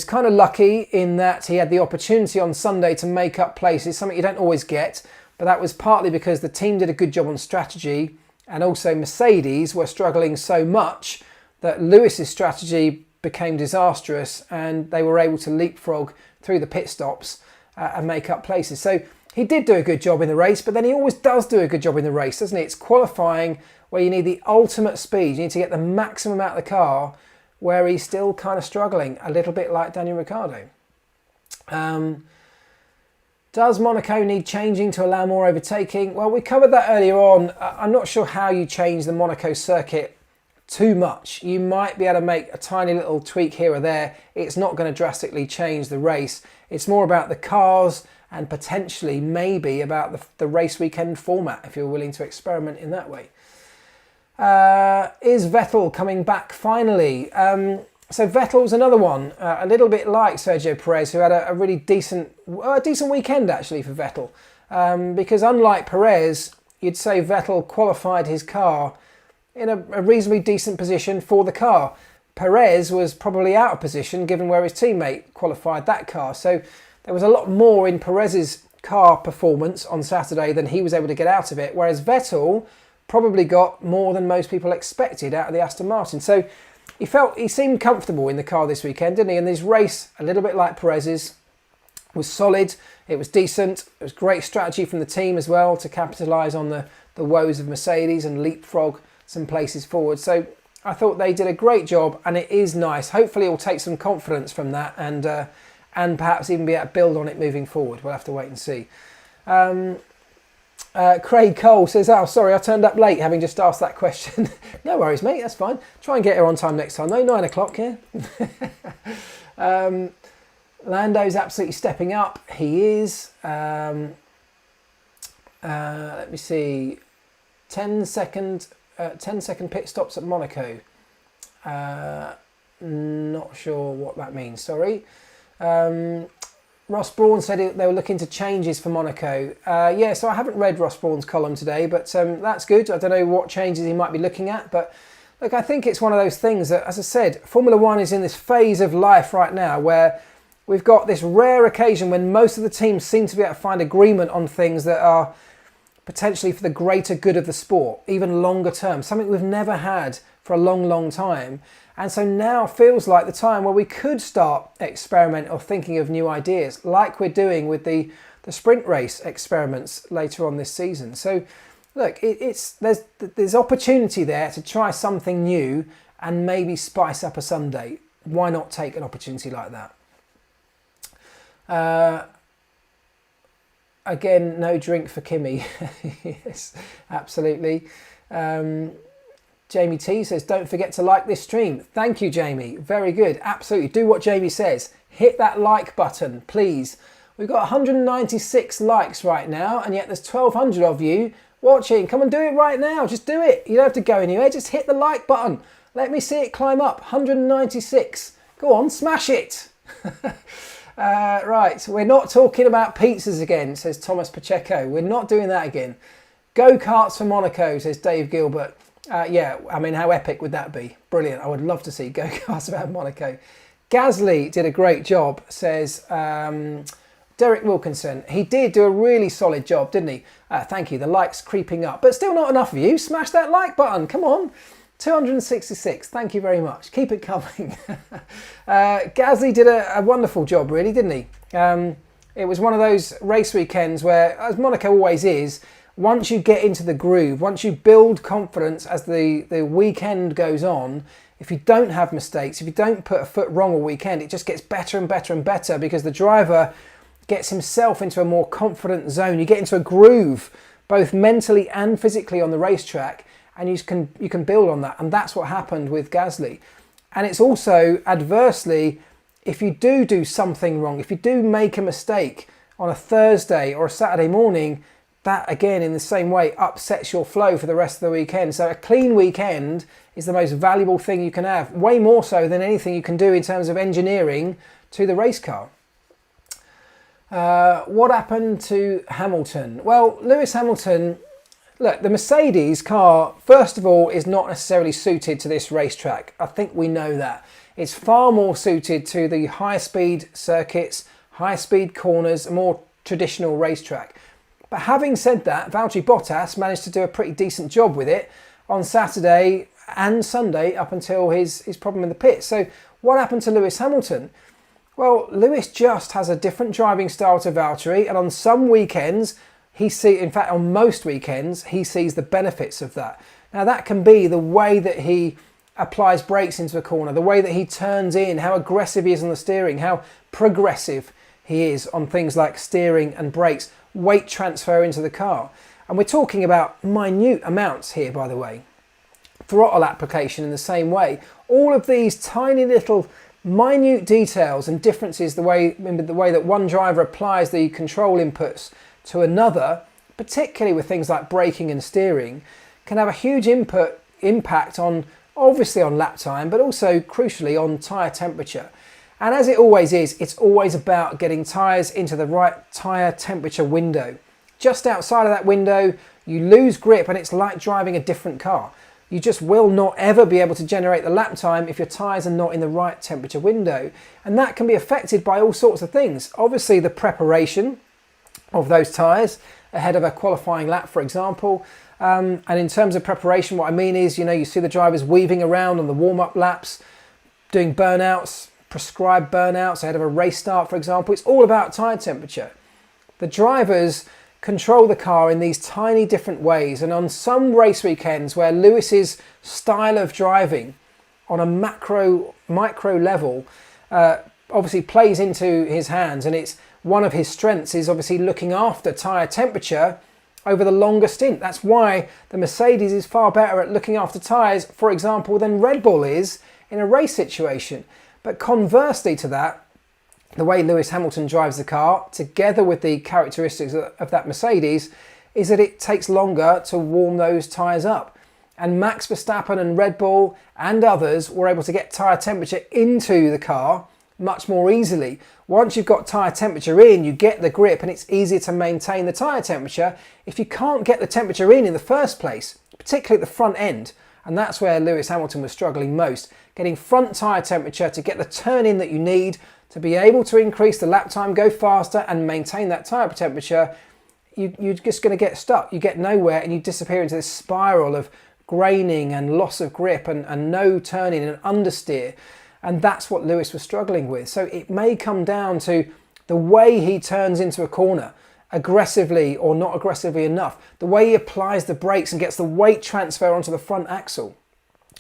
kind of lucky in that he had the opportunity on Sunday to make up places, something you don't always get. But that was partly because the team did a good job on strategy, and also Mercedes were struggling so much that Lewis's strategy became disastrous, and they were able to leapfrog through the pit stops and make up places. So he did do a good job in the race, but then he always does do a good job in the race, doesn't he? It's qualifying where you need the ultimate speed. You need to get the maximum out of the car, where he's still kind of struggling, a little bit like Daniel Ricciardo. Does Monaco need changing to allow more overtaking? Well, we covered that earlier on. I'm not sure how you change the Monaco circuit too much. You might be able to make a tiny little tweak here or there. It's not going to drastically change the race. It's more about the cars and potentially maybe about the race weekend format, if you're willing to experiment in that way. Is Vettel coming back finally? So Vettel's another one, a little bit like Sergio Perez, who had a really decent weekend actually for Vettel. Because unlike Perez, you'd say Vettel qualified his car in a reasonably decent position for the car. Perez was probably out of position given where his teammate qualified that car. So there was a lot more in Perez's car performance on Saturday than he was able to get out of it, whereas Vettel probably got more than most people expected out of the Aston Martin. So he seemed comfortable in the car this weekend, didn't he? And his race, a little bit like Perez's, was solid. It was decent. It was great strategy from the team as well to capitalise on the woes of Mercedes and leapfrog some places forward. So I thought they did a great job, and it is nice. Hopefully it will take some confidence from that and perhaps even be able to build on it moving forward. We'll have to wait and see. Craig Cole says, oh, sorry, I turned up late having just asked that question. No worries, mate, that's fine. Try and get here on time next time, though. 9 o'clock, yeah? Lando's absolutely stepping up. He is. Let me see. 10-second pit stops at Monaco. Not sure what that means, sorry. Ross Brawn said they were looking to changes for Monaco. Yeah, so I haven't read Ross Brawn's column today, but that's good. I don't know what changes he might be looking at, but look, I think it's one of those things that, as I said, Formula One is in this phase of life right now where we've got this rare occasion when most of the teams seem to be able to find agreement on things that are potentially for the greater good of the sport, even longer term, something we've never had for a long, long time. And so now feels like the time where we could start experiment or thinking of new ideas, like we're doing with the sprint race experiments later on this season. So look, there's opportunity there to try something new and maybe spice up a Sunday. Why not take an opportunity like that? Again, no drink for Kimmy. Yes, absolutely. Jamie T says, don't forget to like this stream. Thank you, Jamie. Very good. Absolutely. Do what Jamie says. Hit that like button, please. We've got 196 likes right now, and yet there's 1,200 of you watching. Come and do it right now. Just do it. You don't have to go anywhere. Just hit the like button. Let me see it climb up. 196. Go on, smash it. Right, we're not talking about pizzas again, says Thomas Pacheco. We're not doing that again. Go-karts for Monaco, says Dave Gilbert. Yeah, I mean, how epic would that be? Brilliant. I would love to see go-karts around Monaco. Gasly did a great job, says Derek Wilkinson. He did do a really solid job, didn't he? Thank you. The likes creeping up, but still not enough of you. Smash that like button. Come on. 266. Thank you very much. Keep it coming. Gasly did a wonderful job, really, didn't he? It was one of those race weekends where, as Monaco always is, once you get into the groove, once you build confidence as the weekend goes on, if you don't have mistakes, if you don't put a foot wrong all weekend, it just gets better and better and better because the driver gets himself into a more confident zone. You get into a groove, both mentally and physically on the racetrack, and you can build on that. And that's what happened with Gasly. And it's also adversely, if you do something wrong, if you do make a mistake on a Thursday or a Saturday morning, that again in the same way upsets your flow for the rest of the weekend. So a clean weekend is the most valuable thing you can have, way more so than anything you can do in terms of engineering to the race car. What happened to Hamilton? Well, Lewis Hamilton, look, the Mercedes car, first of all, is not necessarily suited to this racetrack. I think we know that. It's far more suited to the high-speed circuits, high-speed corners, a more traditional racetrack. But having said that, Valtteri Bottas managed to do a pretty decent job with it on Saturday and Sunday up until his problem in the pit. So what happened to Lewis Hamilton? Well, Lewis just has a different driving style to Valtteri, and on some weekends, in fact on most weekends, he sees the benefits of that. Now that can be the way that he applies brakes into a corner, the way that he turns in, how aggressive he is on the steering, how progressive he is on things like steering and brakes, weight transfer into the car. And we're talking about minute amounts here, by the way. Throttle application in the same way. All of these tiny little minute details and differences, the way that one driver applies the control inputs to another, particularly with things like braking and steering, can have a huge impact on, obviously on lap time, but also crucially on tyre temperature. And as it always is, it's always about getting tyres into the right tyre temperature window. Just outside of that window, you lose grip and it's like driving a different car. You just will not ever be able to generate the lap time if your tyres are not in the right temperature window. And that can be affected by all sorts of things. Obviously the preparation of those tyres ahead of a qualifying lap, for example. And in terms of preparation, what I mean is, you see the drivers weaving around on the warm-up laps, doing burnouts, prescribed burnouts ahead of a race start, for example. It's all about tyre temperature. The drivers control the car in these tiny different ways, and on some race weekends where Lewis's style of driving on a micro level obviously plays into his hands, and it's one of his strengths is obviously looking after tyre temperature over the longer stint. That's why the Mercedes is far better at looking after tyres, for example, than Red Bull is in a race situation. But conversely to that, the way Lewis Hamilton drives the car, together with the characteristics of that Mercedes, is that it takes longer to warm those tyres up. And Max Verstappen and Red Bull and others were able to get tyre temperature into the car much more easily. Once you've got tyre temperature in, you get the grip and it's easier to maintain the tyre temperature. If you can't get the temperature in the first place, particularly at the front end, and that's where Lewis Hamilton was struggling most, getting front tyre temperature to get the turn in that you need to be able to increase the lap time, go faster and maintain that tyre temperature, you're just going to get stuck. You get nowhere and you disappear into this spiral of graining and loss of grip and no turning and understeer. And that's what Lewis was struggling with. So it may come down to the way he turns into a corner, aggressively or not aggressively enough, the way he applies the brakes and gets the weight transfer onto the front axle.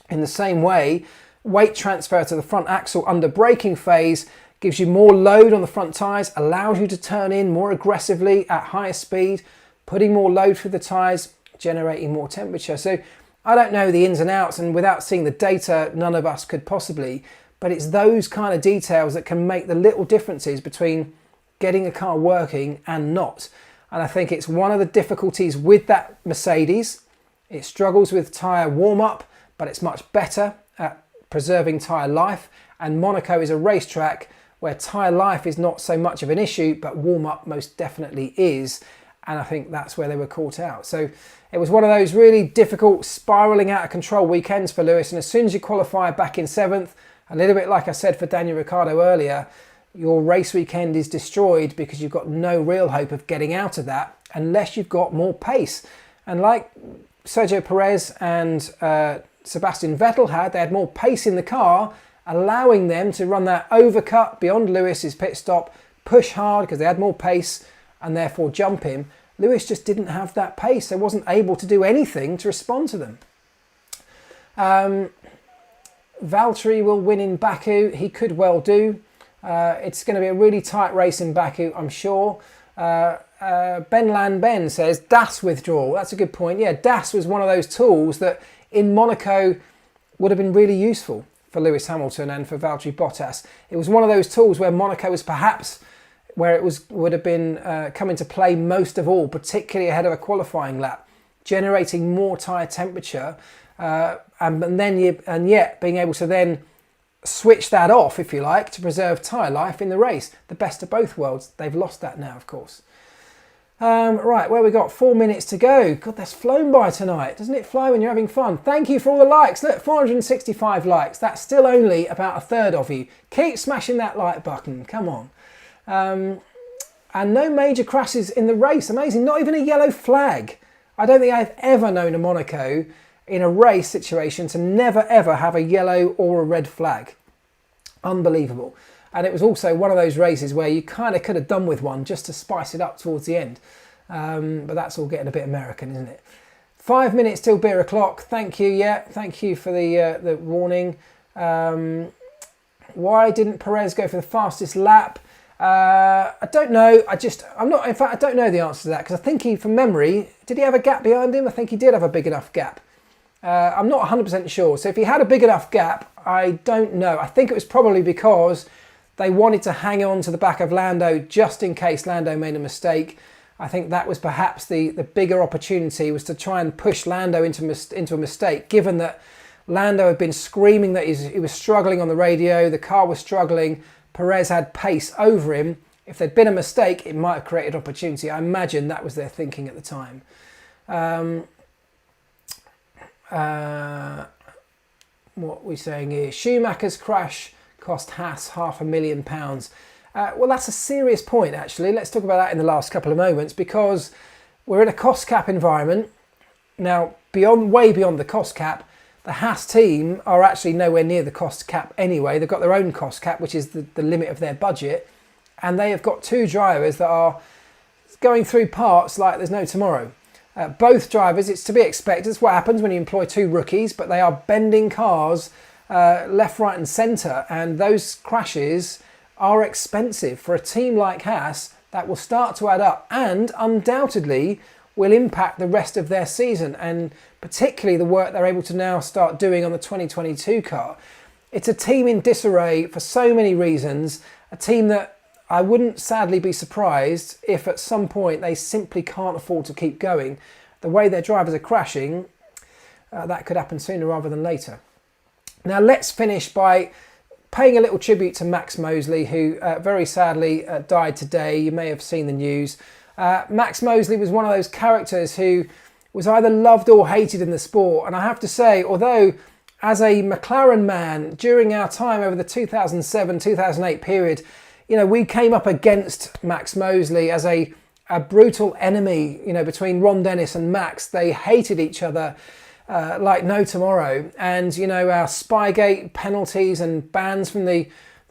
In the same way, weight transfer to the front axle under braking phase gives you more load on the front tyres, allows you to turn in more aggressively at higher speed, putting more load through the tyres, generating more temperature. So I don't know the ins and outs, and without seeing the data, none of us could possibly, but it's those kind of details that can make the little differences between getting a car working and not. And I think it's one of the difficulties with that Mercedes. It struggles with tyre warm-up, but it's much better at preserving tyre life, and Monaco is a racetrack where tyre life is not so much of an issue, but warm-up most definitely is, and I think that's where they were caught out. So it was one of those really difficult, spiralling out of control weekends for Lewis, and as soon as you qualify back in 7th, a little bit like I said for Daniel Ricciardo earlier, your race weekend is destroyed because you've got no real hope of getting out of that unless you've got more pace. And like Sergio Perez and Sebastian Vettel had, they had more pace in the car, allowing them to run that overcut beyond Lewis's pit stop, push hard because they had more pace and therefore jump him. Lewis just didn't have that pace, so wasn't able to do anything to respond to them. Valtteri will win in Baku. He could well do. It's going to be a really tight race in Baku, I'm sure. Ben says DAS withdrawal. That's a good point. Yeah, DAS was one of those tools that in Monaco would have been really useful for Lewis Hamilton and for Valtteri Bottas. It was one of those tools where Monaco was perhaps where it would have been come into play most of all, particularly ahead of a qualifying lap, generating more tyre temperature, and yet being able to then switch that off, if you like, to preserve tyre life in the race. The best of both worlds. They've lost that now, of course. Right, where we got 4 minutes to go. God, that's flown by tonight. Doesn't it fly when you're having fun? Thank you for all the likes. Look, 465 likes. That's still only about a third of you. Keep smashing that like button. Come on. And no major crashes in the race. Amazing. Not even a yellow flag. I don't think I've ever known a Monaco in a race situation to never ever have a yellow or a red flag. Unbelievable. And it was also one of those races where you kind of could have done with one just to spice it up towards the end. But that's all getting a bit American, isn't it? 5 minutes till beer o'clock. Thank you. Yeah, thank you for the warning. Why didn't Perez go for the fastest lap? I don't know. I don't know the answer to that because I think from memory, did he have a gap behind him? I think he did have a big enough gap. I'm not 100% sure. So if he had a big enough gap, I don't know. I think it was probably because they wanted to hang on to the back of Lando just in case Lando made a mistake. I think that was perhaps the bigger opportunity, was to try and push Lando into a mistake, given that Lando had been screaming that he was struggling on the radio, the car was struggling, Perez had pace over him. If there'd been a mistake, it might have created opportunity. I imagine that was their thinking at the time. What are we saying here? Schumacher's crash cost Haas £500,000. Well, that's a serious point, actually. Let's talk about that in the last couple of moments, because we're in a cost cap environment. Now, way beyond the cost cap, the Haas team are actually nowhere near the cost cap anyway. They've got their own cost cap, which is the limit of their budget. And they have got two drivers that are going through parts like there's no tomorrow. Both drivers, it's to be expected. It's what happens when you employ two rookies, but they are bending cars left, right and centre. And those crashes are expensive for a team like Haas. That will start to add up and undoubtedly will impact the rest of their season, and particularly the work they're able to now start doing on the 2022 car. It's a team in disarray for so many reasons, a team that I wouldn't sadly be surprised if at some point they simply can't afford to keep going. The way their drivers are crashing, that could happen sooner rather than later. Now let's finish by paying a little tribute to Max Mosley, who very sadly died today. You may have seen the news. Max Mosley was one of those characters who was either loved or hated in the sport. And I have to say, although as a McLaren man, during our time over the 2007-2008 period, you know, we came up against Max Mosley as a brutal enemy, you know, between Ron Dennis and Max. They hated each other like no tomorrow. And, you know, our Spygate penalties and bans from the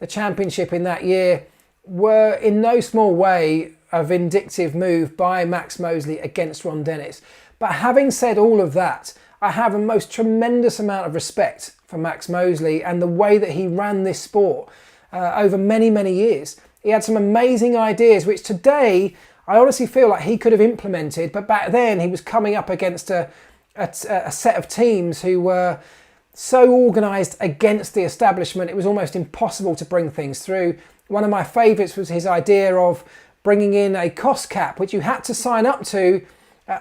championship in that year were in no small way a vindictive move by Max Mosley against Ron Dennis. But having said all of that, I have a most tremendous amount of respect for Max Mosley and the way that he ran this sport over many, many years. He had some amazing ideas, which today I honestly feel like he could have implemented, but back then he was coming up against a set of teams who were so organised against the establishment, it was almost impossible to bring things through. One of my favourites was his idea of bringing in a cost cap, which you had to sign up to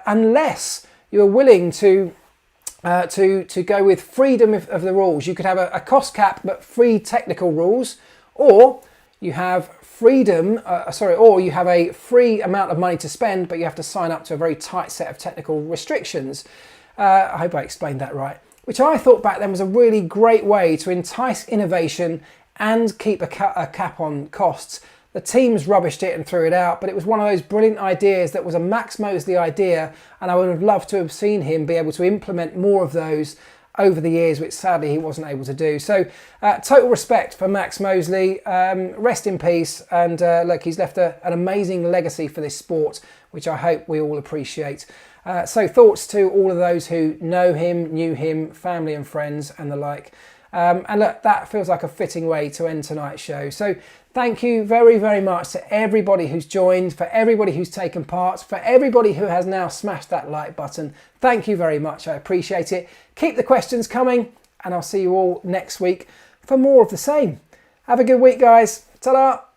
unless you were willing to to go with freedom of the rules. You could have a cost cap but free technical rules, or you have freedom, or you have a free amount of money to spend, but you have to sign up to a very tight set of technical restrictions. I hope I explained that right. Which I thought back then was a really great way to entice innovation and keep a cap on costs. The teams rubbished it and threw it out, but it was one of those brilliant ideas that was a Max Mosley idea, and I would have loved to have seen him be able to implement more of those over the years, which sadly he wasn't able to do. So total respect for Max Mosley, rest in peace, and look, he's left an amazing legacy for this sport, which I hope we all appreciate. So thoughts to all of those who know him, knew him, family and friends and the like. And look, that feels like a fitting way to end tonight's show. So thank you very, very much to everybody who's joined, for everybody who's taken part, for everybody who has now smashed that like button. Thank you very much. I appreciate it. Keep the questions coming, and I'll see you all next week for more of the same. Have a good week, guys. Ta-da!